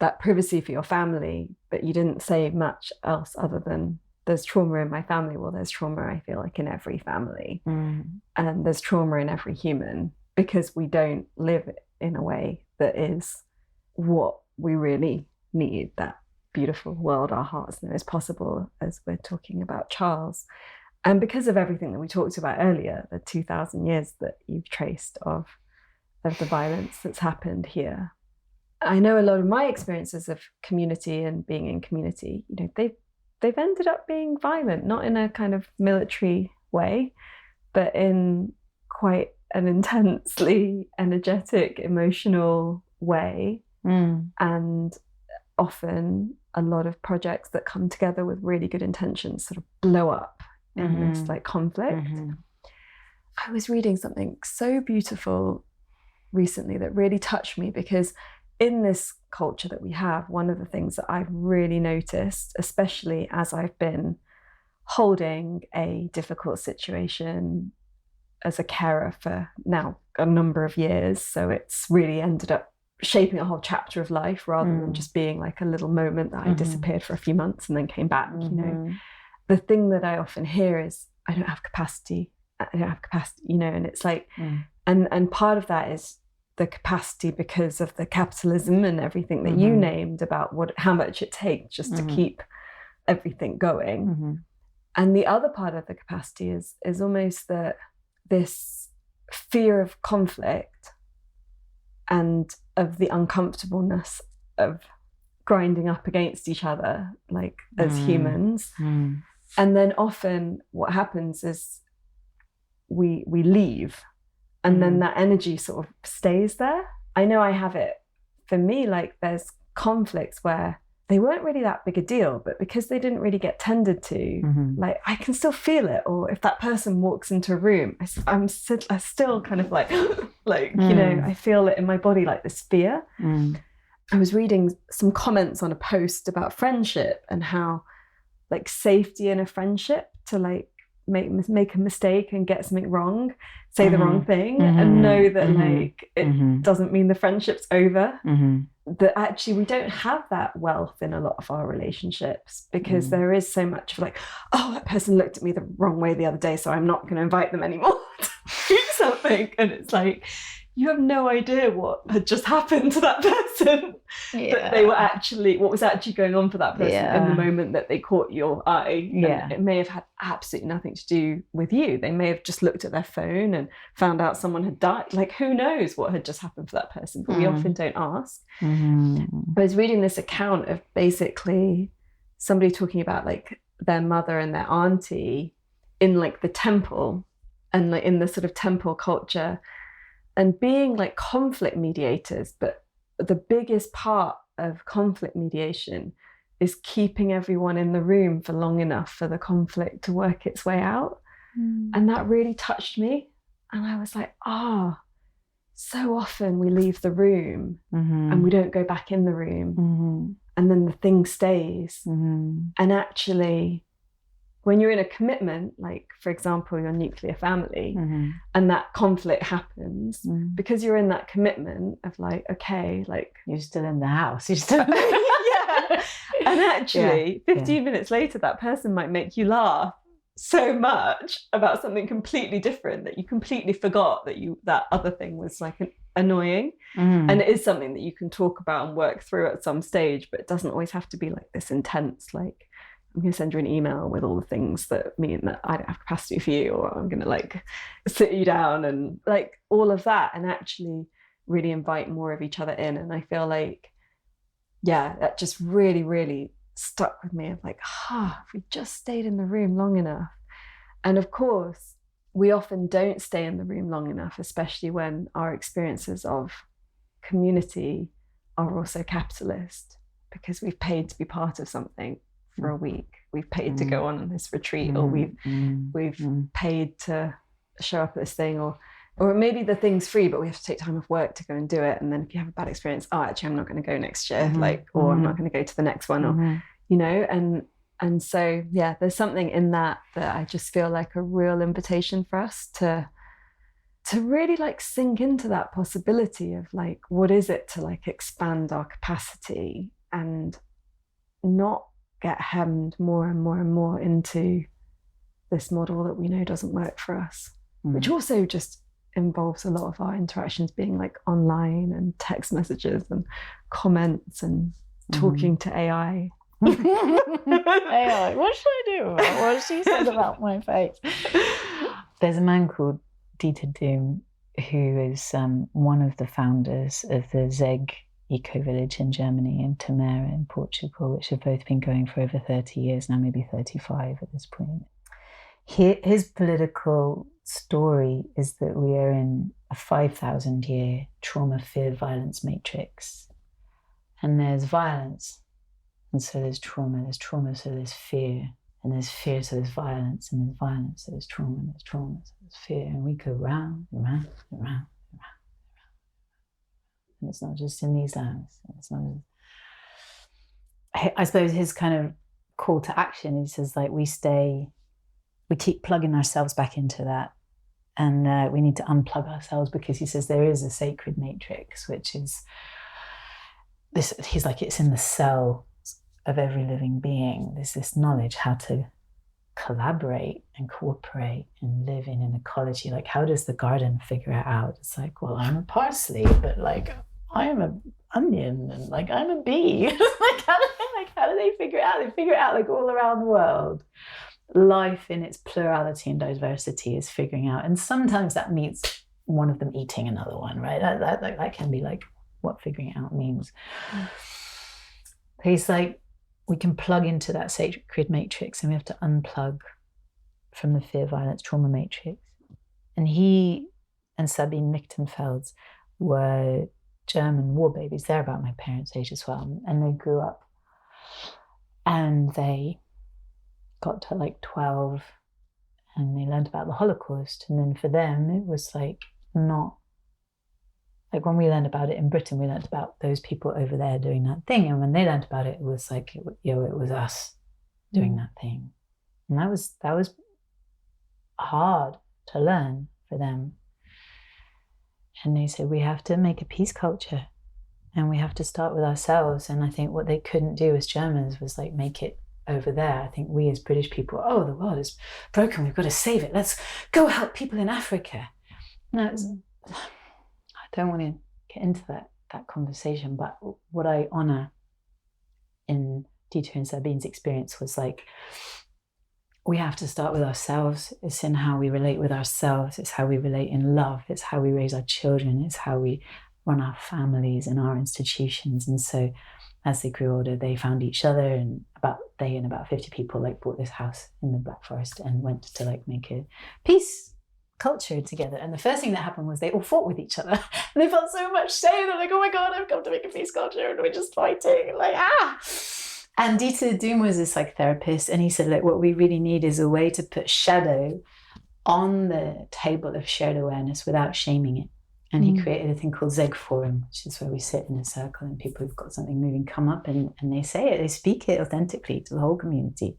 Speaker 2: that privacy for your family, but you didn't say much else other than there's trauma in my family. Well, there's trauma, I feel like, in every family. And there's trauma in every human, because we don't live in a way that is what we really need, that beautiful world our hearts know is possible, as we're talking about Charles. And because of everything that we talked about earlier, the 2,000 years that you've traced of the violence that's happened here, I know a lot of my experiences of community and being in community, they've ended up being violent, not in a kind of military way, but in quite an intensely energetic, emotional way. And often a lot of projects that come together with really good intentions sort of blow up in this like conflict. I was reading something so beautiful recently that really touched me, because in this culture that we have, one of the things that I've really noticed, especially as I've been holding a difficult situation as a carer for now a number of years, so it's really ended up shaping a whole chapter of life rather than just being like a little moment that I disappeared for a few months and then came back. The thing that I often hear is, I don't have capacity, and it's like, and part of that is the capacity because of the capitalism and everything that you named about how much it takes just to keep everything going. And the other part of the capacity is almost this fear of conflict and of the uncomfortableness of grinding up against each other, like as humans. And then often what happens is we leave, and then that energy sort of stays there. I know I have it for me, like there's conflicts where they weren't really that big a deal, but because they didn't really get tended to, like I can still feel it. Or if that person walks into a room, I still kind of like, I feel it in my body, like this fear. I was reading some comments on a post about friendship and how like safety in a friendship to like make a mistake and get something wrong, say the wrong thing, and know that like it doesn't mean the friendship's over. That actually we don't have that wealth in a lot of our relationships, because there is so much of like, oh, that person looked at me the wrong way the other day, so I'm not going to invite them anymore to do something. And it's like, you have no idea what had just happened to that person. That they were actually, what was actually going on for that person in the moment that they caught your eye. And it may have had absolutely nothing to do with you. They may have just looked at their phone and found out someone had died. Like, who knows what had just happened for that person, but we often don't ask. I was reading this account of basically somebody talking about like their mother and their auntie in like the temple, and like in the sort of temple culture, and being like conflict mediators. But the biggest part of conflict mediation is keeping everyone in the room for long enough for the conflict to work its way out. And that really touched me. And I was like, so often we leave the room and we don't go back in the room, and then the thing stays. And actually
Speaker 3: when you're in a commitment, like, for example, your nuclear family, and that conflict happens, because you're in that commitment of like, okay, like,
Speaker 1: you're still in the house, you're still
Speaker 3: yeah. And actually 15 minutes later, that person might make you laugh so much about something completely different that you completely forgot that other thing was like annoying. And it is something that you can talk about and work through at some stage, but it doesn't always have to be like this intense, like, I'm going to send you an email with all the things that mean that I don't have capacity for you, or I'm going to like sit you down and like all of that, and actually really invite more of each other in. And I feel like, that just really, really stuck with me of like, if we just stayed in the room long enough. And of course, we often don't stay in the room long enough, especially when our experiences of community are also capitalist, because we've paid to be part of something for a week. We've paid to go on this retreat, or we've paid to show up at this thing, or maybe the thing's free, but we have to take time off work to go and do it. And then if you have a bad experience, actually, I'm not going to go next year, like, or I'm not going to go to the next one, or, you know, and so, there's something in that I just feel like a real invitation for us to really like sink into that possibility of like, what is it to like expand our capacity and not get hemmed more and more and more into this model that we know doesn't work for us, which also just involves a lot of our interactions being like online and text messages and comments and talking to AI.
Speaker 1: AI, what should I do about what she said about my face? There's a man called Dieter Doom who is one of the founders of the Zeg eco-village in Germany and Tamera in Portugal, which have both been going for over 30 years now, maybe 35 at this point. His political story is that we are in a 5,000-year trauma, fear, violence matrix. And there's violence, and so there's trauma, so there's fear, and there's fear, so there's violence, and there's violence, so there's trauma, and there's trauma, so there's fear. And we go round and round and round. And it's not just in these lands. It's not. I suppose his kind of call to action, he says, like, we keep plugging ourselves back into that, and we need to unplug ourselves, because he says there is a sacred matrix, which is this. He's like, it's in the cell of every living being. There's this knowledge how to collaborate and cooperate and live in an ecology. Like, how does the garden figure it out? It's like, well, I'm a parsley, but like, I am an onion, and like, I'm a bee. how do they figure it out? They figure it out like all around the world. Life in its plurality and diversity is figuring out, and sometimes that means one of them eating another one, right? That can be like what figuring it out means. He's like, we can plug into that sacred matrix, and we have to unplug from the fear, violence, trauma matrix. And he and Sabine Lichtenfeld were German war babies. They're about my parents' age as well. And they grew up, and they got to like 12, and they learned about the Holocaust. And then for them, it was like not, like when we learned about it in Britain, we learned about those people over there doing that thing. And when they learned about it, it was like, it was us doing that thing. And that was hard to learn for them. And they said, we have to make a peace culture, and we have to start with ourselves. And I think what they couldn't do as Germans was like make it over there. I think we as British people, the world is broken, we've got to save it, let's go help people in Africa. No, I don't want to get into that conversation, but what I honor in Dieter and Sabine's experience was like, we have to start with ourselves. It's in how we relate with ourselves. It's how we relate in love. It's how we raise our children. It's how we run our families and our institutions. And so as they grew older, they found each other, and about 50 people like bought this house in the Black Forest and went to like make a peace culture together. And the first thing that happened was they all fought with each other. And they felt so much shame. They're like, oh my God, I've come to make a peace culture and we're just fighting. Like, And Dieter Doom was this like therapist, and he said, look, what we really need is a way to put shadow on the table of shared awareness without shaming it. And he created a thing called Zeg Forum, which is where we sit in a circle and people who've got something moving come up and they say it, they speak it authentically to the whole community.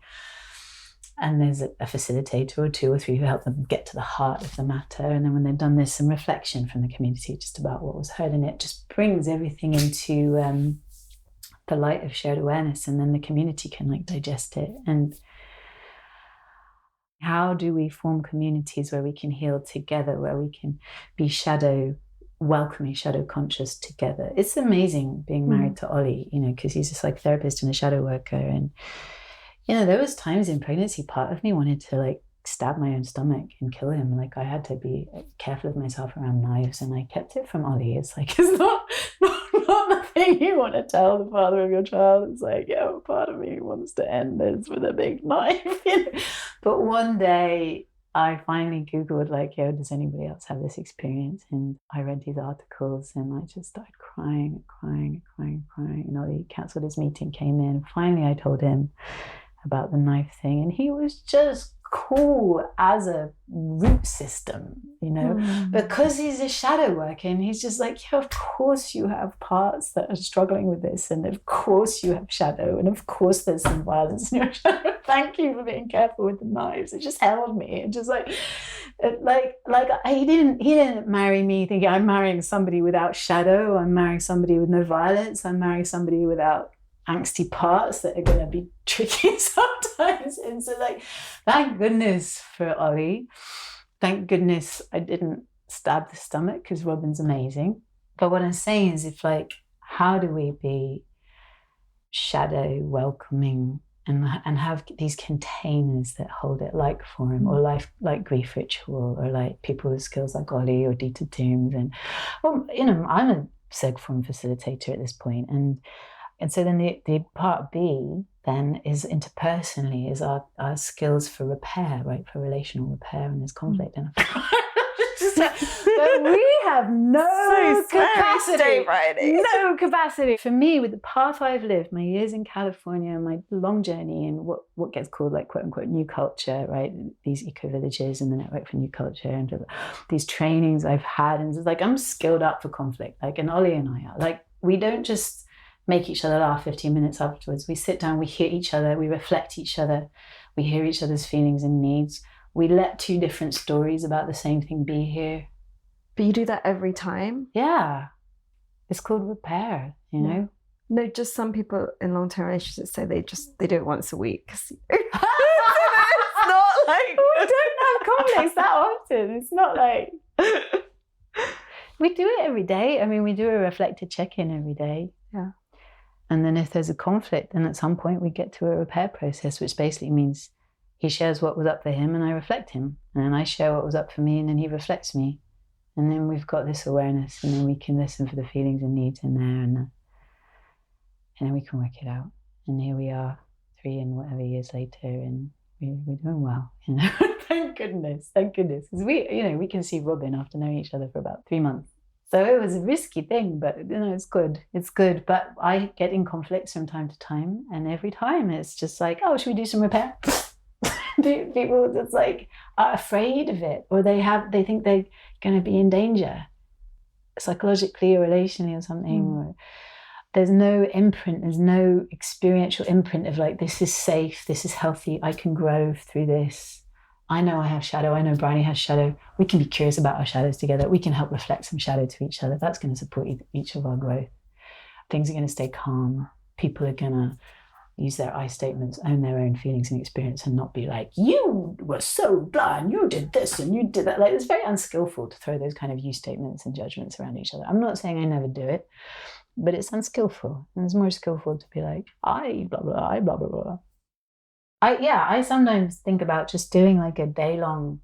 Speaker 1: And there's a facilitator or two or three who help them get to the heart of the matter. And then when they've done this, some reflection from the community just about what was heard. And it just brings everything into the light of shared awareness. And then the community can like digest it. And how do we form communities where we can heal together, where we can be welcoming, shadow conscious together? It's amazing being married to Ollie, you know, because he's a psychotherapist and a shadow worker. And, you know, there was times in pregnancy, part of me wanted to like stab my own stomach and kill him. Like I had to be careful of myself around knives, and I kept it from Ollie. It's like, it's not the thing you want to tell the father of your child. It's like, yeah, part of me wants to end this with a big knife. You know? But one day I finally Googled like, yo, does anybody else have this experience? And I read these articles and I just started crying. And Ollie cancelled his meeting, came in. Finally, I told him about the knife thing, and he was just cool as a root system, you know, because he's a shadow worker, and he's just like, yeah, of course you have parts that are struggling with this, and of course you have shadow, and of course there's some violence in your shadow. Thank you for being careful with the knives. It just held me. It just like he didn't marry me thinking I'm marrying somebody without shadow, I'm marrying somebody with no violence, I'm marrying somebody without angsty parts that are going to be tricky sometimes. And so like, thank goodness for Ollie. Thank goodness I didn't stab the stomach, because Robin's amazing. But what I'm saying is, if like, how do we be shadow welcoming and have these containers that hold it, like Forum or life, like Grief Ritual, or like people with skills like Ollie or Dieter Dooms. And well, you know, I'm a Seg Forum facilitator at this point, and so then the part B then is interpersonally, is our skills for repair, right? For relational repair when there's conflict. And but we have no capacity. No capacity. For me, with the path I've lived, my years in California, my long journey in what gets called like quote unquote new culture, right? These eco villages and the network for new culture, and these trainings I've had, and it's like I'm skilled up for conflict. Like, and Ollie and I are like, we don't just make each other laugh 15 minutes afterwards. We sit down, we hear each other, we reflect each other, we hear each other's feelings and needs. We let two different stories about the same thing be here.
Speaker 2: But you do that every time?
Speaker 1: Yeah. It's called repair, you know?
Speaker 2: No, just some people in long-term relationships say they do it once a week. It's not like...
Speaker 1: We don't have conflicts that often. It's not like... We do it every day. I mean, we do a reflected check-in every day.
Speaker 2: Yeah.
Speaker 1: And then if there's a conflict, then at some point we get to a repair process, which basically means he shares what was up for him and I reflect him. And then I share what was up for me and then he reflects me. And then we've got this awareness, and then we can listen for the feelings and needs in there, and then we can work it out. And here we are 3 and whatever years later, and we're doing well, you know. Thank goodness. Because we can see Robin after knowing each other for about 3 months. So it was a risky thing, but you know, it's good. It's good. But I get in conflicts from time to time, and every time it's just like, oh, should we do some repair? People just like are afraid of it, or they think they're going to be in danger, psychologically or relationally or something. Or there's no imprint. There's no experiential imprint of like, this is safe. This is healthy. I can grow through this. I know I have shadow. I know Bryony has shadow. We can be curious about our shadows together. We can help reflect some shadow to each other. That's going to support each of our growth. Things are going to stay calm. People are going to use their I statements, own their own feelings and experience, and not be like, you were so blah, and you did this and you did that. Like, it's very unskillful to throw those kind of you statements and judgments around each other. I'm not saying I never do it, but it's unskillful. And it's more skillful to be like, I blah, blah, I blah, blah, blah. I sometimes think about just doing like a day-long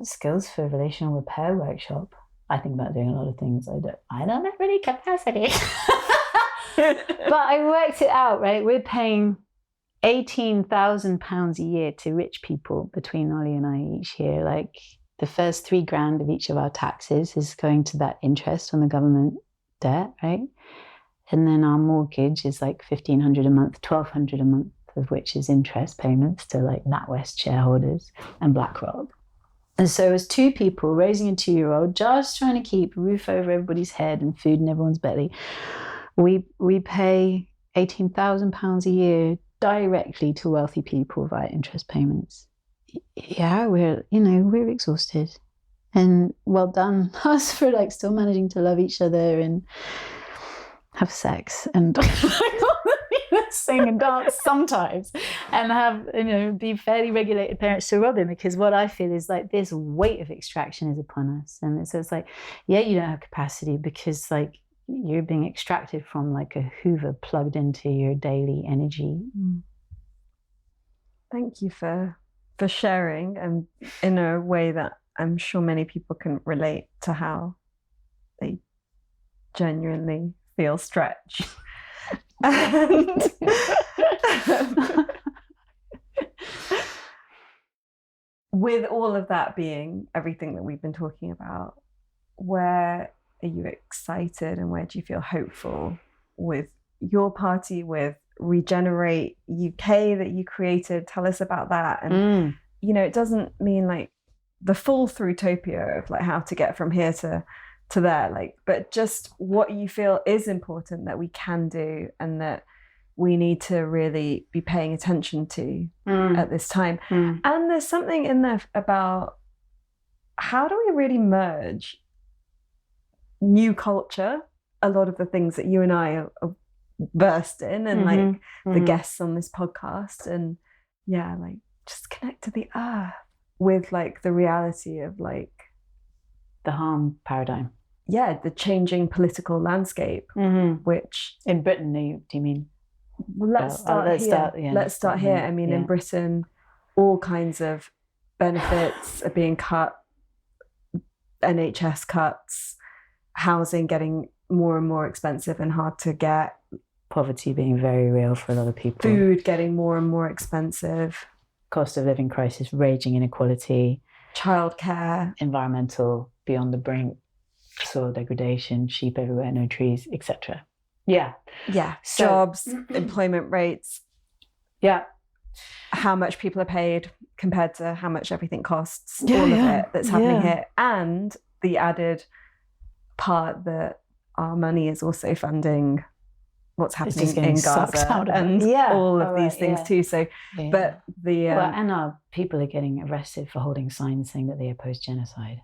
Speaker 1: skills for relational repair workshop. I think about doing a lot of things I don't have any capacity. But I worked it out, right? We're paying £18,000 a year to rich people between Ollie and I each year. Like, the first $3,000 of each of our taxes is going to that interest on the government debt, right? And then our mortgage is like $1,500 a month, $1,200 a month, of which is interest payments to like NatWest shareholders and BlackRock. And so as 2 people raising a 2-year-old, just trying to keep a roof over everybody's head and food in everyone's belly, we pay £18,000 a year directly to wealthy people via interest payments. Yeah, we're exhausted. And well done us for like still managing to love each other and have sex and sing and dance sometimes and have, be fairly regulated parents to Robin, because what I feel is like this weight of extraction is upon us. And so it's like, yeah, you don't have capacity because like you're being extracted from like a Hoover plugged into your daily energy.
Speaker 3: Thank you for sharing, and in a way that I'm sure many people can relate to how they genuinely feel stretched. And with all of that being everything that we've been talking about, where are you excited and where do you feel hopeful with your party, with Regenerate UK that you created? Tell us about that. And it doesn't mean like the full through-topia of like how to get from here to there, like, but just what you feel is important that we can do and that we need to really be paying attention to at this time. And there's something in there about how do we really merge new culture, a lot of the things that you and I are versed in, and like the guests on this podcast, and like just connect to the earth with like the reality of like
Speaker 1: the harm paradigm.
Speaker 3: Yeah, the changing political landscape, which
Speaker 1: in Britain, do you mean?
Speaker 3: Well, let's start here. I mean, in Britain, all kinds of benefits are being cut, NHS cuts, housing getting more and more expensive and hard to get,
Speaker 1: poverty being very real for a lot of people,
Speaker 3: food getting more and more expensive,
Speaker 1: cost of living crisis, raging inequality,
Speaker 3: childcare,
Speaker 1: environmental beyond the brink, soil degradation, sheep everywhere, no trees, etc. So,
Speaker 3: jobs, employment rates, how much people are paid compared to how much everything costs, all of it that's happening here, and the added part that our money is also funding what's happening in Gaza and all of these things too. So, but
Speaker 1: and our people are getting arrested for holding signs saying that they oppose genocide.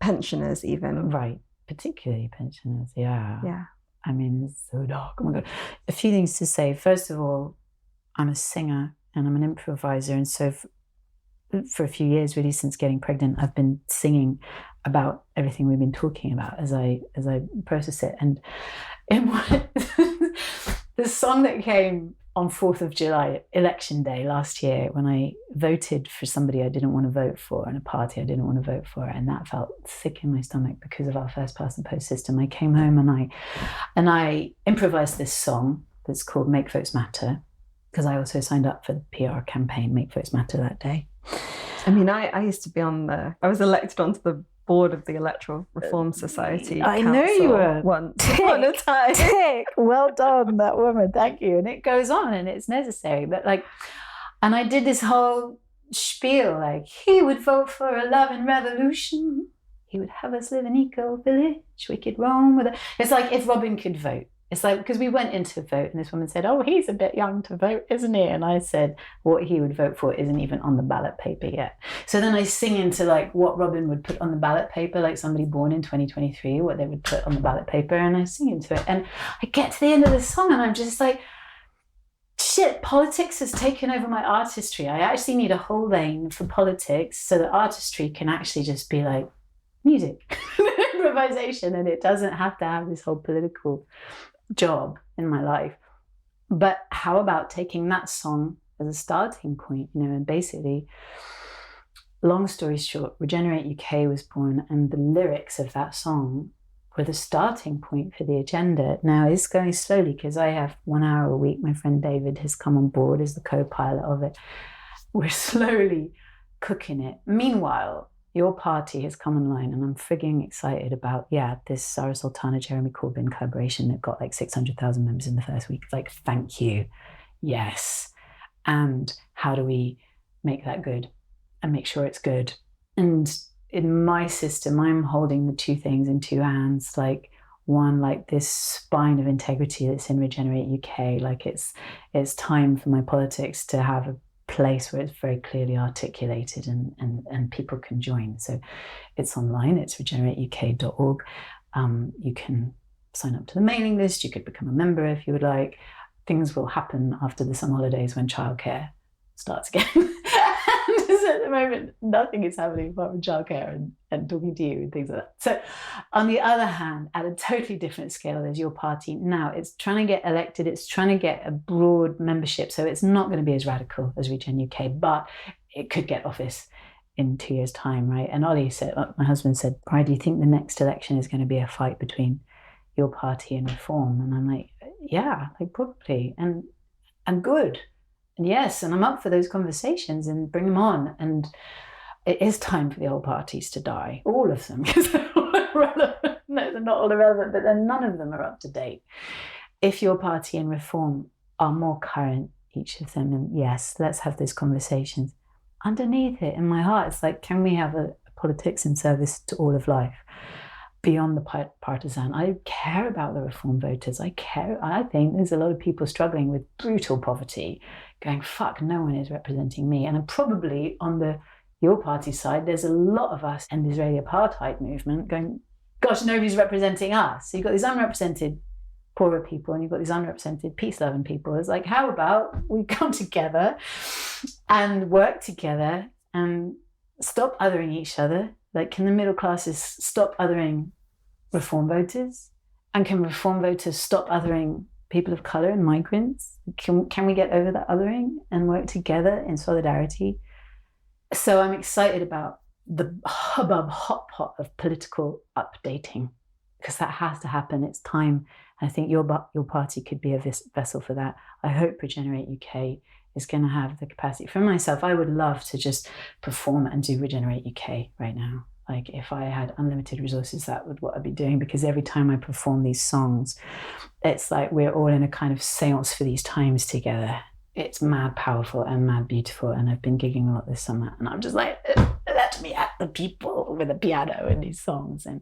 Speaker 3: Pensioners, even,
Speaker 1: right? Particularly pensioners. I mean, it's so dark. Oh my God. A few things to say. First of all, I'm a singer and I'm an improviser, and so for a few years, really since getting pregnant, I've been singing about everything we've been talking about as I process it. And the song that came on 4th of July, Election Day last year, when I voted for somebody I didn't want to vote for and a party I didn't want to vote for, and that felt sick in my stomach because of our first past and post system. I came home and I improvised this song that's called Make Votes Matter, because I also signed up for the PR campaign Make Votes Matter that day.
Speaker 3: I mean, I used to be I was elected onto the board of the Electoral Reform Society.
Speaker 1: I know you were.
Speaker 3: Once upon a time.
Speaker 1: Tick. Well done, that woman. Thank you. And it goes on and it's necessary. But and I did this whole spiel, like, he would vote for a love and revolution. He would have us live in eco-village. We could roam with it. It's like if Robin could vote. It's like, because we went into vote and this woman said, oh, he's a bit young to vote, isn't he? And I said, what he would vote for isn't even on the ballot paper yet. So then I sing into like what Robin would put on the ballot paper, like somebody born in 2023, what they would put on the ballot paper, and I sing into it. And I get to the end of the song and I'm just like, shit, politics has taken over my artistry. I actually need a whole lane for politics so that artistry can actually just be like music, improvisation, and it doesn't have to have this whole political job in my life. But how about taking that song as a starting point, and basically, long story short, Regenerate UK was born, and the lyrics of that song were the starting point for the agenda. Now it's going slowly because I have 1 hour a week. My friend David has come on board as the co-pilot of it. We're slowly cooking it. Meanwhile, your party has come online, and I'm frigging excited about, this Sarah Sultana, Jeremy Corbyn collaboration that got like 600,000 members in the first week. It's like, thank you. Yes. And how do we make that good and make sure it's good? And in my system, I'm holding the two things in two hands. Like, one, like this spine of integrity that's in Regenerate UK. Like it's time for my politics to have a place where it's very clearly articulated and people can join. So it's online, it's regenerateuk.org. You can sign up to the mailing list, you could become a member if you would like. Things will happen after the summer holidays when childcare starts again. Just at the moment, nothing is happening apart from childcare and talking to you and things like that. So on the other hand, at a totally different scale, there's your party now. It's trying to get elected, it's trying to get a broad membership. So it's not going to be as radical as Regen UK, but it could get office in 2 years' time, right? And Ollie said, my husband said, "Why do you think the next election is going to be a fight between your party and Reform?" And I'm like, yeah, like probably, and good. And yes, and I'm up for those conversations and bring them on. And it is time for the old parties to die, all of them, because they're all irrelevant. No, they're not all irrelevant, but then none of them are up to date. If your party and Reform are more current, each of them, and yes, let's have those conversations. Underneath it, in my heart, it's like, can we have a politics in service to all of life? Beyond the partisan. I care about the Reform voters. I think there's a lot of people struggling with brutal poverty, going, fuck, no one is representing me. And probably on your party side, there's a lot of us in the Israeli apartheid movement going, gosh, nobody's representing us. So you've got these unrepresented poorer people and you've got these unrepresented peace-loving people. It's like, how about we come together and work together and stop othering each other? Like, can the middle classes stop othering Reform voters? And can Reform voters stop othering people of colour and migrants? Can we get over that othering and work together in solidarity? So I'm excited about the hubbub hot pot of political updating, because that has to happen. It's time. I think your party could be a vessel for that. I hope Regenerate UK is going to have the capacity. For myself, I would love to just perform and do Regenerate UK right now. Like, if I had unlimited resources, that would what I'd be doing, because every time I perform these songs, it's like we're all in a kind of seance for these times together. It's mad powerful and mad beautiful. And I've been gigging a lot this summer, and I'm just like, let me at the people with a piano and these songs. And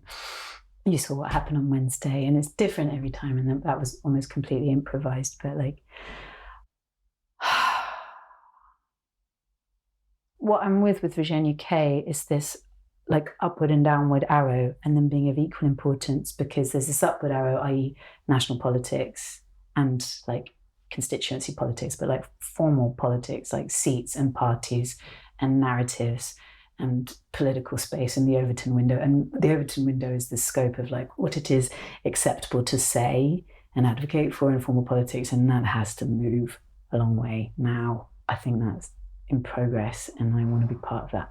Speaker 1: you saw what happened on Wednesday, and it's different every time. And that was almost completely improvised, but like, what I'm with Regen UK is this like upward and downward arrow, and then being of equal importance, because there's this upward arrow, i.e. national politics and like constituency politics, but like formal politics, like seats and parties and narratives and political space in the Overton window. And the Overton window is the scope of like what it is acceptable to say and advocate for in formal politics, and that has to move a long way now. I think that's in progress, and I want to be part of that.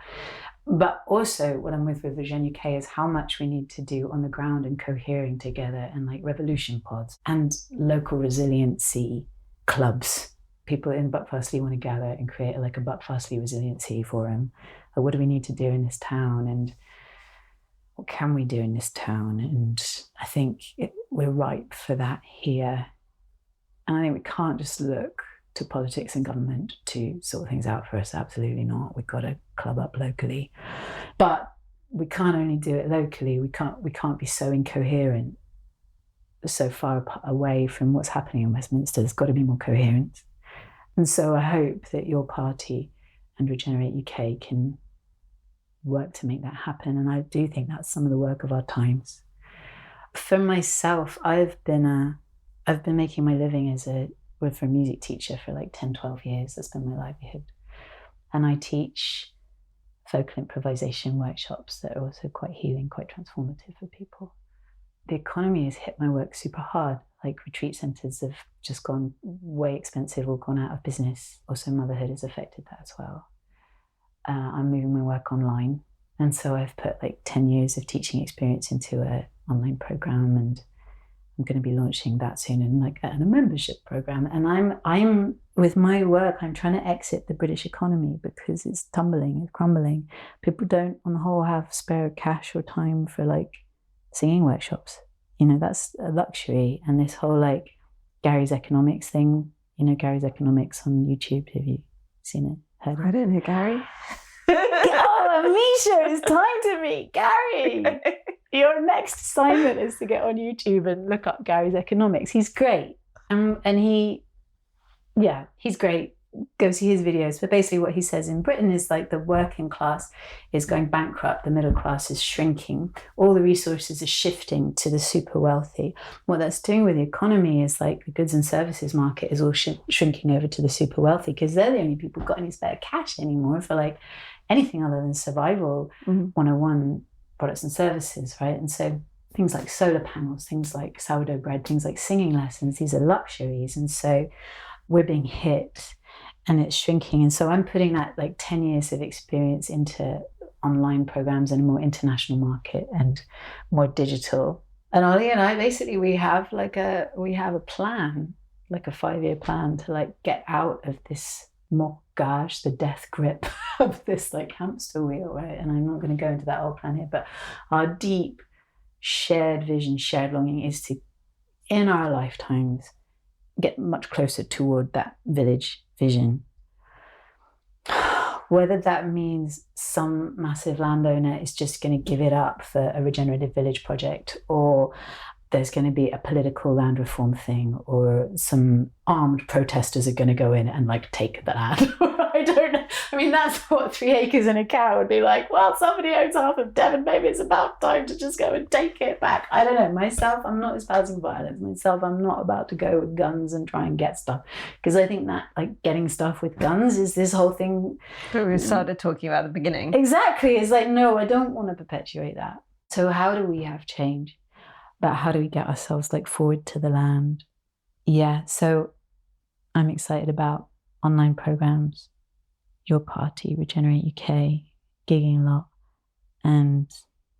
Speaker 1: But also what I'm with Regen UK is how much we need to do on the ground and cohering together, and like revolution pods and local resiliency clubs. People in Buckfastleigh want to gather and create like a Buckfastleigh resiliency forum. Like, what do we need to do in this town, and what can we do in this town? And I think we're ripe for that here. And I think we can't just look to politics and government to sort things out for us. Absolutely not. We've got to club up locally, but we can't only do it locally. We can't be so incoherent, so far away from what's happening in Westminster. There's got to be more coherence. And so I hope that your party and Regenerate UK can work to make that happen. And I do think that's some of the work of our times. For myself, I've been making my living for a music teacher for like 10, 12 years. That's been my livelihood. And I teach folk improvisation workshops that are also quite healing, quite transformative for people. The economy has hit my work super hard. Like, retreat centres have just gone way expensive or gone out of business. Also, motherhood has affected that as well. I'm moving my work online. And so I've put like 10 years of teaching experience into an online program, and I'm going to be launching that soon, and like a membership program. And I'm with my work, I'm trying to exit the British economy because it's tumbling, it's crumbling. People don't, on the whole, have spare cash or time for like singing workshops. You know, that's a luxury. And this whole like Gary's Economics thing, you know, Gary's Economics on YouTube. Have you seen it? Heard it?
Speaker 2: I don't know Gary.
Speaker 1: Oh, Amisha, it's time to meet Gary. Your next assignment is to get on YouTube and look up Gary's economics. He's great. And he's great. Go see his videos. But basically what he says in Britain is like the working class is going bankrupt, the middle class is shrinking, all the resources are shifting to the super wealthy. What that's doing with the economy is like the goods and services market is all shrinking over to the super wealthy, because they're the only people who've got any spare cash anymore for like anything other than survival 101 products and services, right? And so things like solar panels, things like sourdough bread, things like singing lessons, these are luxuries. And so we're being hit and it's shrinking. And so I'm putting that like 10 years of experience into online programs and a more international market and more digital. And Ollie and I, basically we have a plan, like a 5-year plan to like get out of this mortgage, the death grip of this like hamster wheel, right? And I'm not going to go into that whole plan here, but our deep shared vision, shared longing is to, in our lifetimes, get much closer toward that village vision. Whether that means some massive landowner is just going to give it up for a regenerative village project, or there's going to be a political land reform thing, or some armed protesters are going to go in and like take the land. I don't know. I mean, that's what 3 acres and a cow would be like. Well, somebody owns half of Devon. Maybe it's about time to just go and take it back. I don't know. Myself, I'm not espousing violence. Myself, I'm not about to go with guns and try and get stuff. Because I think that like getting stuff with guns is this whole thing
Speaker 3: that we started talking about at the beginning.
Speaker 1: Exactly. It's like, no, I don't want to perpetuate that. So how do we have change? But how do we get ourselves like forward to the land? Yeah, so I'm excited about online programs, your party, Regenerate UK, gigging a lot, and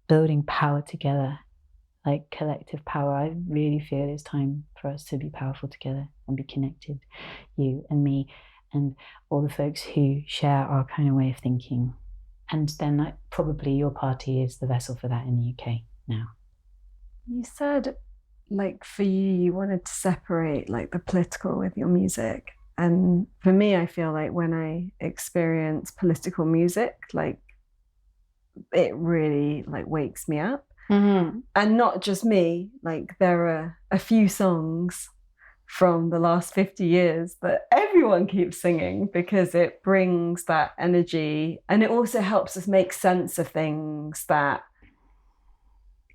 Speaker 1: building power together, like collective power. I really feel it's time for us to be powerful together and be connected, you and me, and all the folks who share our kind of way of thinking. And then probably your party is the vessel for that in the UK now.
Speaker 2: You said, like, for you wanted to separate, like, the political with your music. And for me, I feel like when I experience political music, like, it really, like, wakes me up.
Speaker 1: Mm-hmm.
Speaker 2: And not just me. Like, there are a few songs from the last 50 years that everyone keeps singing because it brings that energy. And it also helps us make sense of things that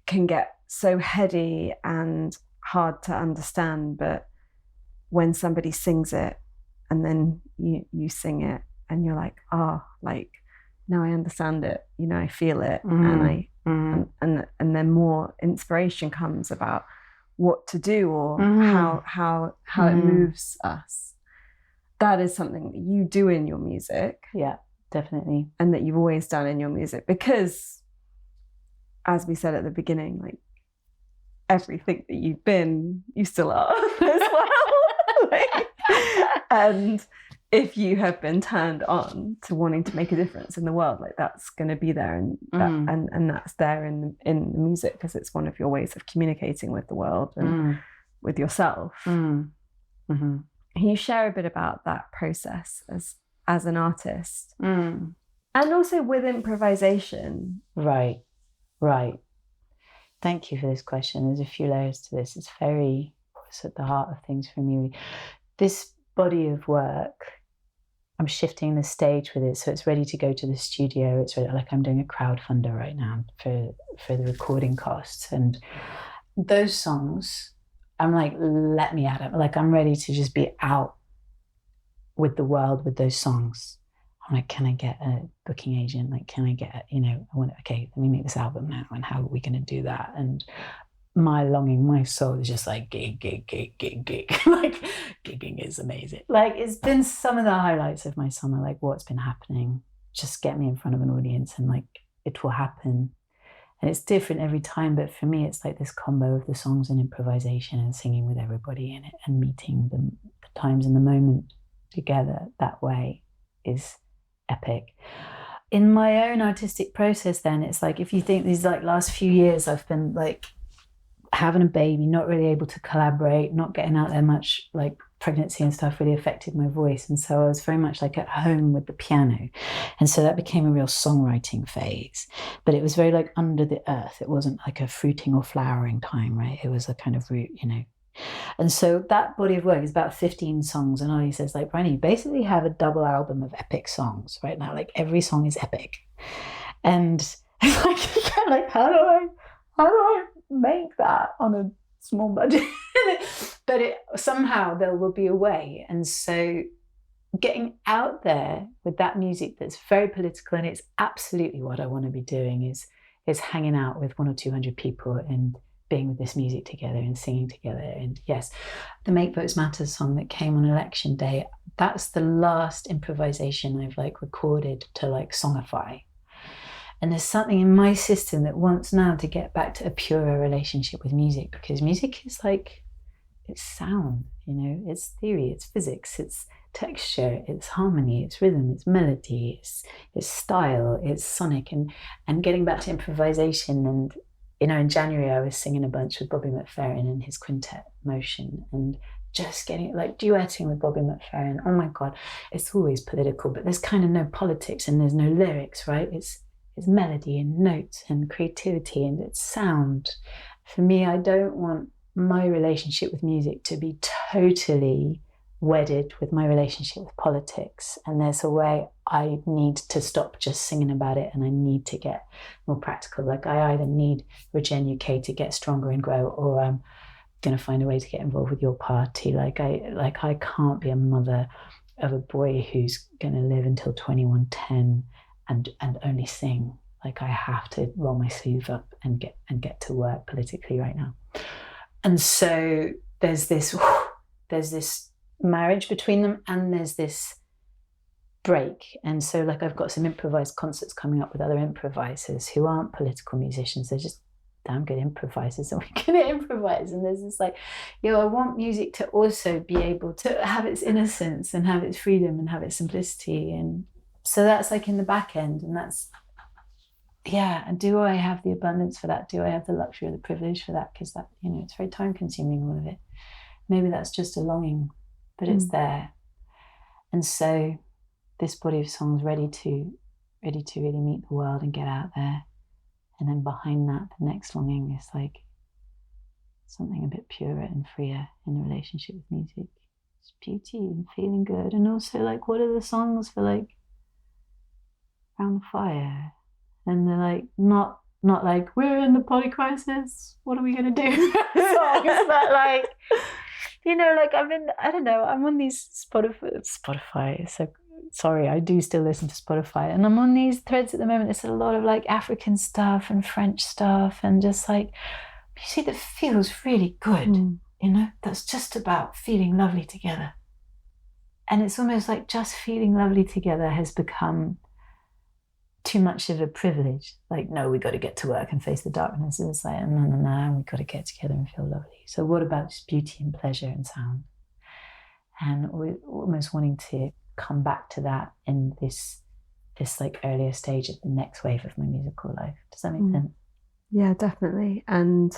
Speaker 2: can get so heady and hard to understand, but when somebody sings it and then you sing it and you're like, like now I understand it, you know, I feel it, and then more inspiration comes about what to do or how it moves us. That is something that you do in your music.
Speaker 1: Yeah, definitely.
Speaker 2: And that you've always done in your music, because as we said at the beginning, like, everything that you've been, you still are as well. Like, and if you have been turned on to wanting to make a difference in the world, like, that's going to be there, and and that's there in the music, because it's one of your ways of communicating with the world and with yourself.
Speaker 1: Mm-hmm.
Speaker 2: Can you share a bit about that process as an artist, and also with improvisation?
Speaker 1: Right. Thank you for this question. There's a few layers to this. It's at the heart of things for me. This body of work, I'm shifting the stage with it, so it's ready to go to the studio. It's ready, like I'm doing a crowdfunder right now for the recording costs. And those songs, I'm like, let me at it. Like, I'm ready to just be out with the world with those songs. I'm like, can I get a booking agent? Like, can I get, okay, let me make this album now. And how are we going to do that? And my longing, my soul is just like gig. Like, gigging is amazing. Like, it's been some of the highlights of my summer, like what's been happening. Just get me in front of an audience and like, it will happen. And it's different every time. But for me, it's like this combo of the songs and improvisation and singing with everybody in it and meeting the times in the moment together that way is epic. In my own artistic process, then, it's like, if you think these like last few years I've been like having a baby, not really able to collaborate, not getting out there much, like pregnancy and stuff really affected my voice, and so I was very much like at home with the piano, and so that became a real songwriting phase. but it was very like under the earth. It wasn't like a fruiting or flowering time, right? It was a kind of root, you know. And so that body of work is about 15 songs. And Ollie says, like, Bryony, you basically have a double album of epic songs right now. Like every song is epic. And it's like how do I make that on a small budget? But somehow there will be a way. And so getting out there with that music that's very political, and it's absolutely what I want to be doing, is hanging out with 100 or 200 people and being with this music together and singing together. And yes, the Make Votes Matter song that came on election day, that's the last improvisation I've like recorded to like songify. And there's something in my system that wants now to get back to a purer relationship with music, because music is like, it's sound, you know, it's theory, it's physics, it's texture, it's harmony, it's rhythm, it's melody, it's style, it's sonic. And getting back to improvisation, and you know, in January I was singing a bunch with Bobby McFerrin and his quintet Motion, and just getting like duetting with Bobby McFerrin. Oh my God, it's always political, but there's kind of no politics and there's no lyrics, right? It's melody and notes and creativity and it's sound. For me, I don't want my relationship with music to be totally wedded with my relationship with politics. And there's a way I need to stop just singing about it, and I need to get more practical. Like I either need Regen UK to get stronger and grow, or I'm going to find a way to get involved with your party. Like I can't be a mother of a boy who's going to live until 2110 and only sing. Like I have to roll my sleeves up and get to work politically right now. And so there's this marriage between them, and there's this break. And so like I've got some improvised concerts coming up with other improvisers who aren't political musicians. They're just damn good improvisers, and we're going to improvise. And there's this like, you know, I want music to also be able to have its innocence and have its freedom and have its simplicity. And so that's like in the back end. And that's, yeah. And do I have the abundance for that? Do I have the luxury or the privilege for that? Because that, you know, it's very time consuming, all of it. Maybe that's just a longing, but it's there. And so this body of songs ready to really meet the world and get out there. And then behind that, the next longing is like something a bit purer and freer in the relationship with music. It's beauty and feeling good. And also like, what are the songs for like around the fire? And they're like, not like, we're in the poly crisis, what are we going to do? Songs, but like, you know, like I'm on these Spotify. So sorry, I do still listen to Spotify, and I'm on these threads at the moment. There's a lot of like African stuff and French stuff, and just like music that feels really good, you know, that's just about feeling lovely together. And it's almost like just feeling lovely together has become too much of a privilege. Like, no, we got to get to work and face the darkness. It's like, no, we got to get together and feel lovely. So what about just beauty and pleasure and sound? And we're almost wanting to come back to that in this like earlier stage of the next wave of my musical life. Does that make sense?
Speaker 2: Yeah, definitely. And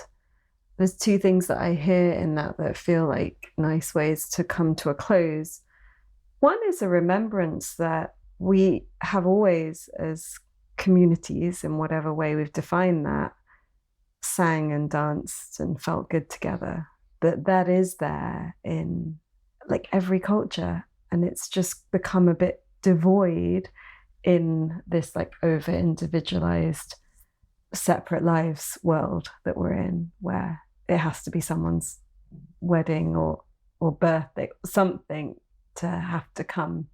Speaker 2: there's two things that I hear in that feel like nice ways to come to a close. One is a remembrance that we have always, as communities, in whatever way we've defined that, sang and danced and felt good together. That is there in like every culture, and it's just become a bit devoid in this like over individualized separate lives world that we're in, where it has to be someone's wedding or birthday, something to have to come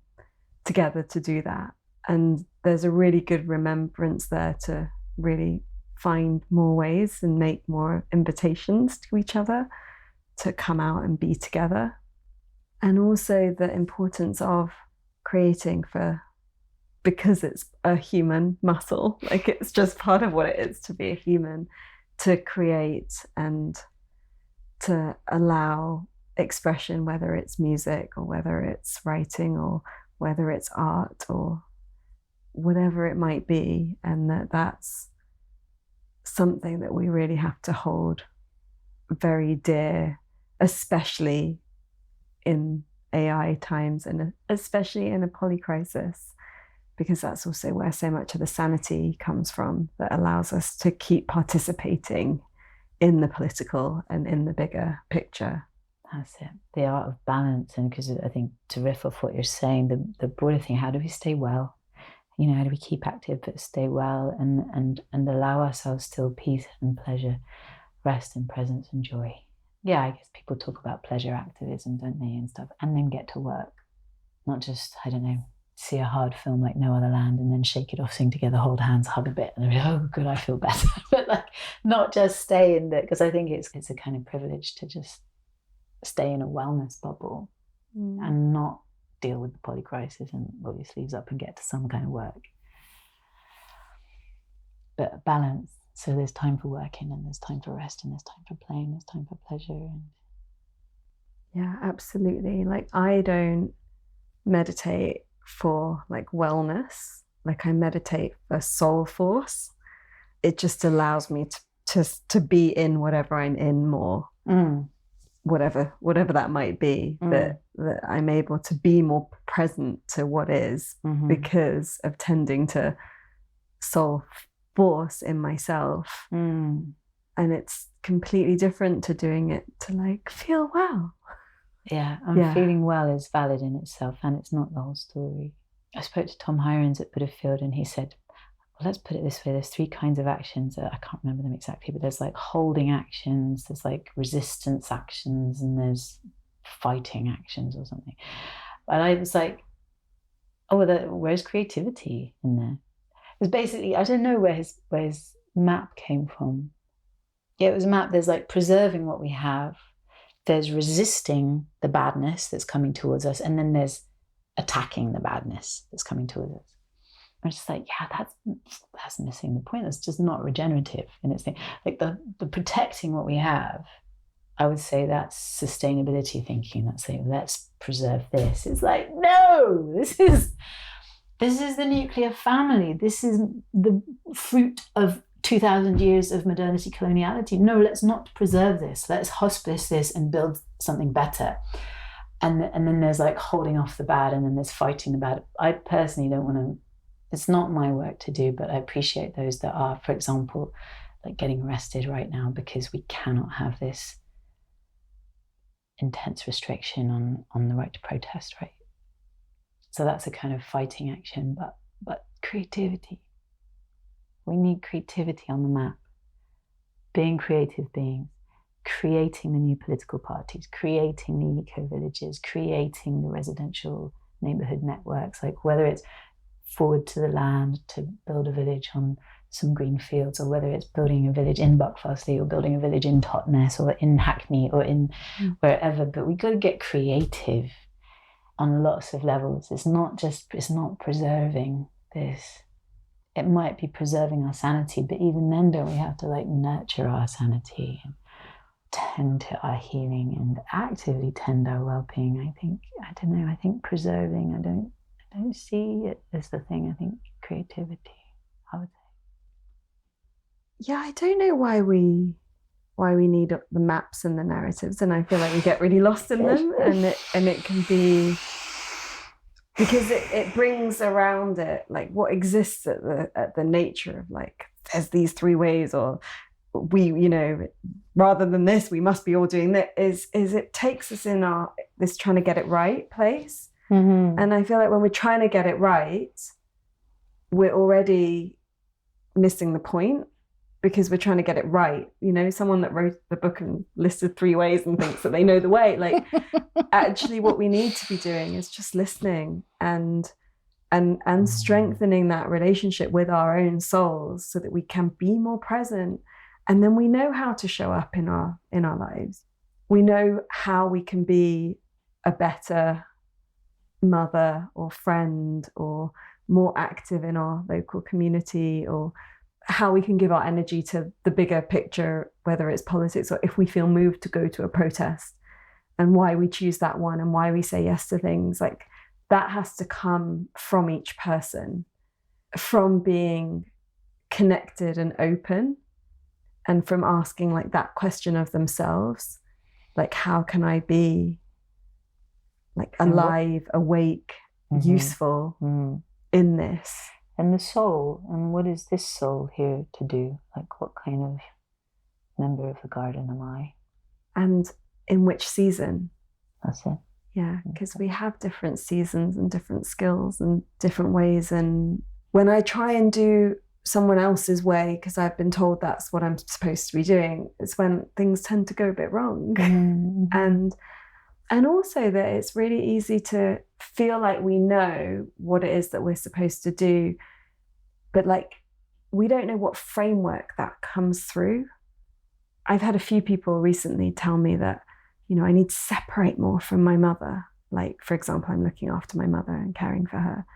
Speaker 2: together to do that. And there's a really good remembrance there to really find more ways and make more invitations to each other to come out and be together. And also the importance of creating because it's a human muscle, like it's just part of what it is to be a human, to create and to allow expression, whether it's music or whether it's writing or whether it's art or whatever it might be. And that's something that we really have to hold very dear, especially in AI times and especially in a poly crisis, because that's also where so much of the sanity comes from that allows us to keep participating in the political and in the bigger picture.
Speaker 1: That's it. The art of balance. And because I think to riff off what you're saying, the broader thing, how do we stay well? You know, how do we keep active but stay well and allow ourselves still peace and pleasure, rest and presence and joy? Yeah, I guess people talk about pleasure activism, don't they, and stuff, and then get to work. Not just, I don't know, see a hard film like No Other Land and then shake it off, sing together, hold hands, hug a bit, and be, oh, good, I feel better. But like, not just stay in the, because I think it's a kind of privilege to just stay in a wellness bubble and not deal with the polycrisis and roll your sleeves up and get to some kind of work. But balance. So there's time for working and there's time for rest and there's time for playing, there's time for pleasure. And
Speaker 2: yeah, absolutely. Like, I don't meditate for like wellness. Like, I meditate for soul force. It just allows me to be in whatever I'm in more. Whatever that might be, that I'm able to be more present to what is because of tending to soul force in myself. And it's completely different to doing it to like feel well.
Speaker 1: Yeah, feeling well is valid in itself, and it's not the whole story. I spoke to Tom Hirons at Buddhafield, and he said, well, let's put it this way, there's 3 kinds of actions. I can't remember them exactly, but there's like holding actions, there's like resistance actions, and there's fighting actions or something. But I was like, oh, where's creativity in there? It was basically, I don't know where his map came from. Yeah, it was a map. There's like preserving what we have, there's resisting the badness that's coming towards us, and then there's attacking the badness that's coming towards us. I'm just like, yeah, that's missing the point. That's just not regenerative in its thing. Like the protecting what we have, I would say that's sustainability thinking. That's like, let's preserve this. It's like, no, this is the nuclear family. This is the fruit of 2,000 years of modernity, coloniality. No, let's not preserve this. Let's hospice this and build something better. And then there's like holding off the bad, and then there's fighting the bad. I personally don't want to. It's not my work to do, but I appreciate those that are, for example, like getting arrested right now because we cannot have this intense restriction on the right to protest, right? So that's a kind of fighting action, but creativity. We need creativity on the map. Being creative beings, creating the new political parties, creating the eco-villages, creating the residential neighbourhood networks, like whether it's forward to the land to build a village on some green fields, or whether it's building a village in Buckfastleigh or building a village in Totnes or in Hackney or in wherever. But we got to get creative on lots of levels. It's not preserving this. It might be preserving our sanity, but even then, don't we have to like nurture our sanity and tend to our healing and actively tend our well-being? I think preserving, I don't see it as the thing. I think creativity, I would say.
Speaker 2: Yeah, I don't know why we need the maps and the narratives, and I feel like we get really lost in them, and it can be because it brings around it like what exists at the nature of like there's these 3 ways, or we, you know, rather than this we must be all doing that, is it takes us in this trying to get it right place. And I feel like when we're trying to get it right, we're already missing the point because we're trying to get it right. You know, someone that wrote the book and listed 3 ways and thinks that they know the way. Like, actually what we need to be doing is just listening and strengthening that relationship with our own souls so that we can be more present. And then we know how to show up in our lives. We know how we can be a better mother or friend or more active in our local community, or how we can give our energy to the bigger picture, whether it's politics or if we feel moved to go to a protest, and why we choose that one and why we say yes to things. Like, that has to come from each person, from being connected and open, and from asking like that question of themselves, like, how can I be like alive, awake, useful
Speaker 3: in this.
Speaker 1: And the soul, and what is this soul here to do? Like, what kind of member of the garden am I?
Speaker 3: And in which season?
Speaker 1: That's it.
Speaker 3: Yeah, because we have different seasons and different skills and different ways. And when I try and do someone else's way, because I've been told that's what I'm supposed to be doing, it's when things tend to go a bit wrong.
Speaker 1: Mm-hmm.
Speaker 3: And also that it's really easy to feel like we know what it is that we're supposed to do, but like we don't know what framework that comes through. I've had a few people recently tell me that, you know, I need to separate more from my mother. Like, for example, I'm looking after my mother and caring for her.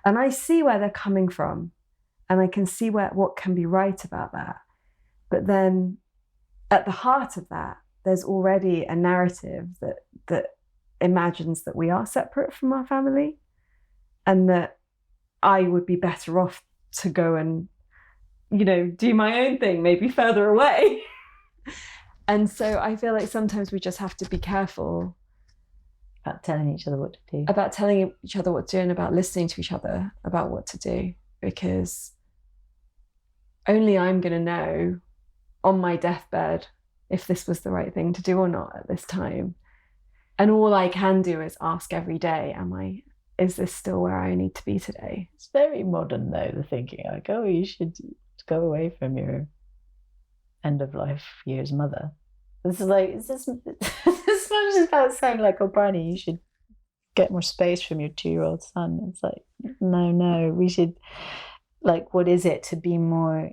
Speaker 3: And I see where they're coming from, and I can see what can be right about that. But then at the heart of that, there's already a narrative that imagines that we are separate from our family, and that I would be better off to go and, you know, do my own thing, maybe further away. And so I feel like sometimes we just have to be careful
Speaker 1: about telling each other what to do.
Speaker 3: About telling each other what to do, and about listening to each other about what to do, because only I'm going to know on my deathbed if this was the right thing to do or not at this time. And all I can do is ask every day, is this still where I need to be today?
Speaker 1: It's very modern though, the thinking like, oh, you should go away from your end of life year's mother. This is like, it's just about saying like, oh, Bryony, you should get more space from your 2-year-old son. It's like, no, we should, like, what is it to be more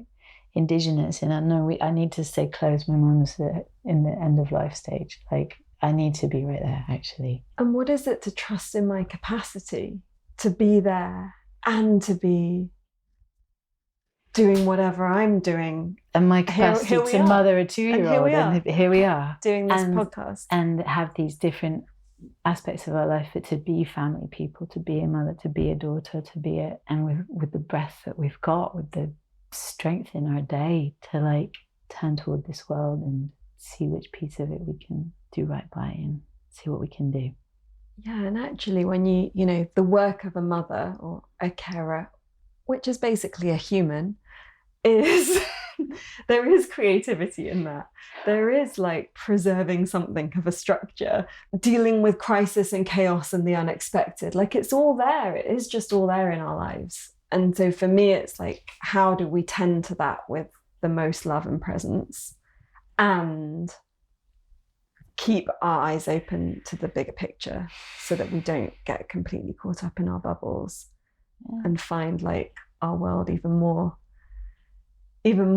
Speaker 1: indigenous? And I know I need to stay close. My mum's in the end of life stage. Like, I need to be right there, actually.
Speaker 3: And what is it to trust in my capacity to be there and to be doing whatever I'm doing?
Speaker 1: And my capacity to mother a 2-year-old. And here we are.
Speaker 3: Doing this podcast.
Speaker 1: And have these different aspects of our life, but to be family people, to be a mother, to be a daughter, to be and with the breath that we've got, with the strength in our day to like turn toward this world and see which piece of it we can do right by and see what we can do.
Speaker 3: Yeah, and actually when you know, the work of a mother or a carer, which is basically a human, is there is creativity in that. There is like preserving something of a structure, dealing with crisis and chaos and the unexpected. Like, it's all there. It is just all there in our lives. And so for me, it's like, how do we tend to that with the most love and presence and keep our eyes open to the bigger picture so that we don't get completely caught up in our bubbles and find like our world even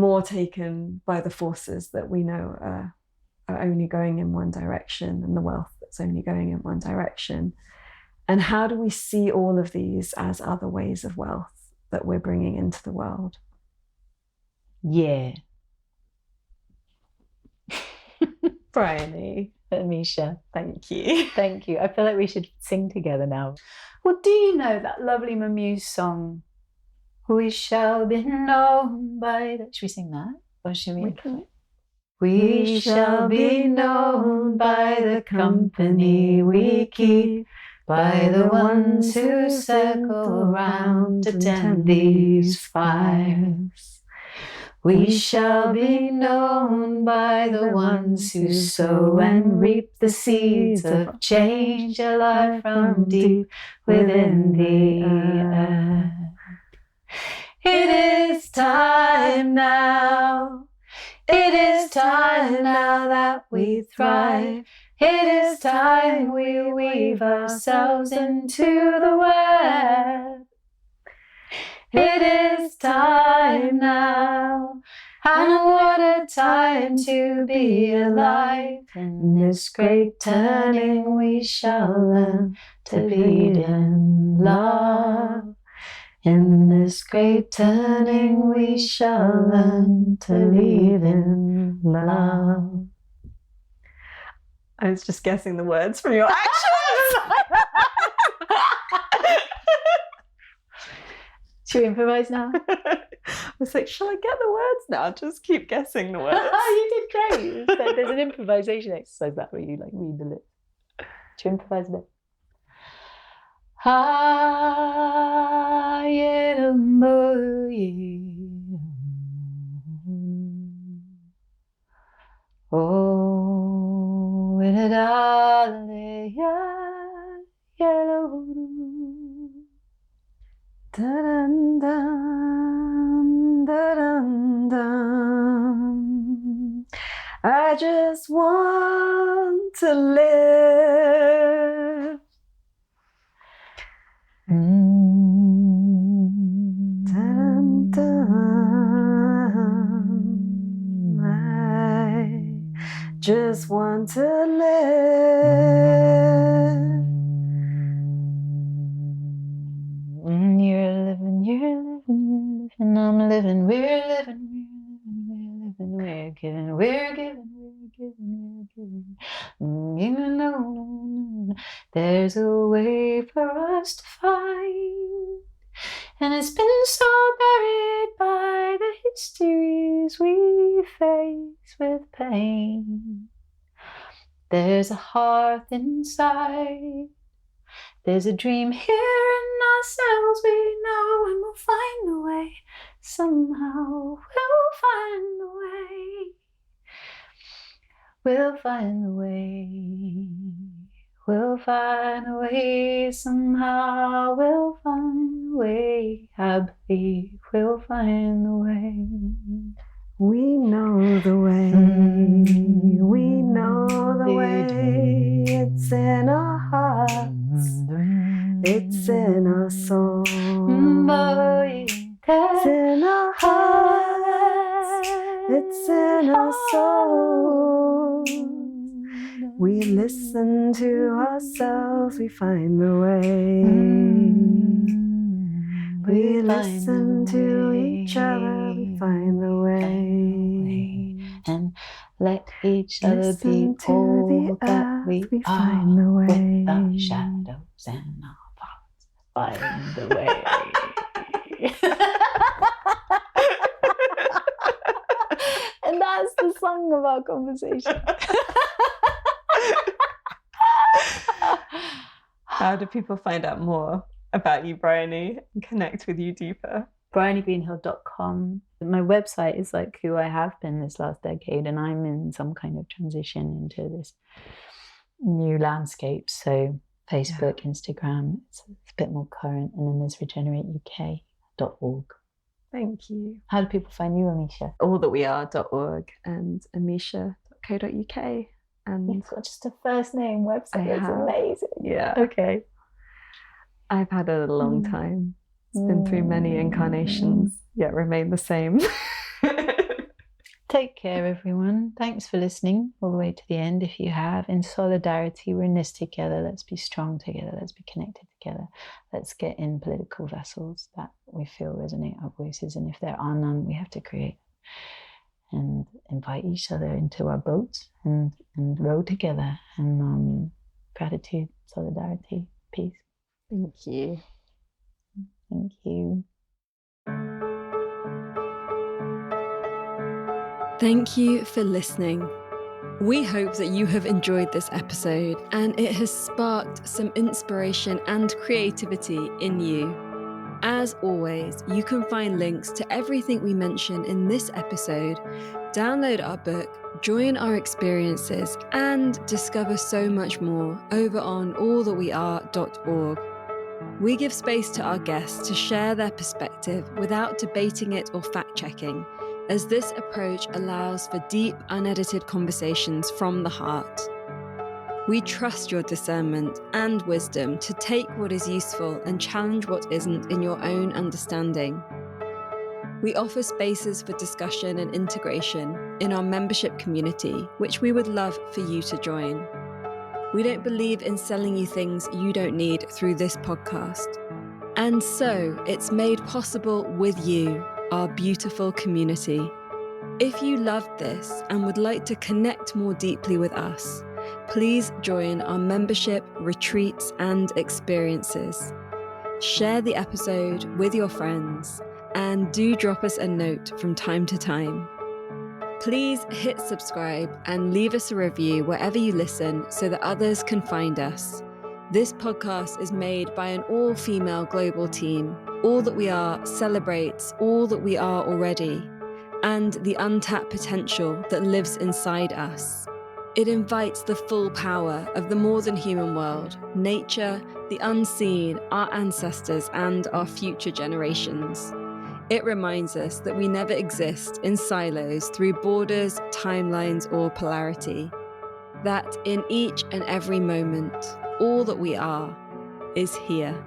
Speaker 3: more taken by the forces that we know are only going in one direction, and the wealth that's only going in one direction. And how do we see all of these as other ways of wealth that we're bringing into the world?
Speaker 1: Yeah.
Speaker 3: Bryony.
Speaker 1: Misha,
Speaker 3: thank you.
Speaker 1: Thank you. I feel like we should sing together now. Well, do you know that lovely Mamuse song, We Shall Be Known by the... Should we sing that? Or should we? We shall be known by the company we keep, by the ones who circle round to tend these fires. We shall be known by the ones who sow and reap the seeds of change alive from deep within the earth. It is time now. It is time now that we thrive. It is time we weave ourselves into the web. It is time now, and what a time to be alive. In this great turning we shall learn to lead in love. In this great turning we shall learn to lead in love.
Speaker 3: I was just guessing the words from your actions.
Speaker 1: Should we improvise now?
Speaker 3: I was like, shall I get the words now? Just keep guessing the words.
Speaker 1: You did great. There's an improvisation exercise that where you like read the lips. Should we improvise a bit? I Oh, in a dale, yellow.
Speaker 3: Dun, dun, dun, dun. I just want to live. Dun, dun. I just want to live.
Speaker 1: You're living, I'm living, we're living, we're giving, we're giving, we're giving. You know, there's a way for us to find, and it's been so buried by the histories we face with pain. There's a hearth inside. There's a dream here in ourselves, we know, and we'll find a way. Somehow we'll find a way. We'll find a way. We'll find a way. Somehow we'll find a way. I believe we'll find a way.
Speaker 3: We know the way. We know the way. It's in our hearts. It's in our soul. It's in our hearts. It's in our soul. We listen to ourselves. We find the way. We listen to each other. We find the way.
Speaker 1: And let each other be all that we are.
Speaker 3: Find the way.
Speaker 1: With our shadows and our thoughts, find the way. And that's the song of our conversation.
Speaker 3: How do people find out more about you, Bryony, and connect with you deeper?
Speaker 1: BryonyGreenhill.com. My website is like who I have been this last decade, and I'm in some kind of transition into this new landscape. So Facebook, Instagram, it's a bit more current, and then there's regenerateuk.org.
Speaker 3: Thank you.
Speaker 1: How do people find you, Amisha?
Speaker 3: allthatweare.org and amisha.co.uk. And
Speaker 1: You've got just a first name website. That's amazing.
Speaker 3: Yeah.
Speaker 1: Okay.
Speaker 3: I've had a long time. It's been through many incarnations, yet remain the same.
Speaker 1: Take care, everyone. Thanks for listening all the way to the end. If you have, in solidarity, we're in this together. Let's be strong together. Let's be connected together. Let's get in political vessels that we feel resonate our voices. And if there are none, we have to create and invite each other into our boats and row together. And gratitude, solidarity, peace.
Speaker 3: Thank you.
Speaker 1: Thank you.
Speaker 2: Thank you for listening. We hope that you have enjoyed this episode and it has sparked some inspiration and creativity in you. As always, you can find links to everything we mention in this episode, download our book, join our experiences, and discover so much more over on allthatweare.org. We give space to our guests to share their perspective without debating it or fact-checking, as this approach allows for deep, unedited conversations from the heart. We trust your discernment and wisdom to take what is useful and challenge what isn't in your own understanding. We offer spaces for discussion and integration in our membership community, which we would love for you to join. We don't believe in selling you things you don't need through this podcast. And so it's made possible with you, our beautiful community. If you loved this and would like to connect more deeply with us, please join our membership, retreats, and experiences. Share the episode with your friends and do drop us a note from time to time. Please hit subscribe and leave us a review wherever you listen so that others can find us. This podcast is made by an all-female global team, All that we are celebrates all that we are already and the untapped potential that lives inside us. It invites the full power of the more than human world, nature, the unseen, our ancestors, and our future generations. It reminds us that we never exist in silos through borders, timelines, or polarity. That in each and every moment, all that we are is here.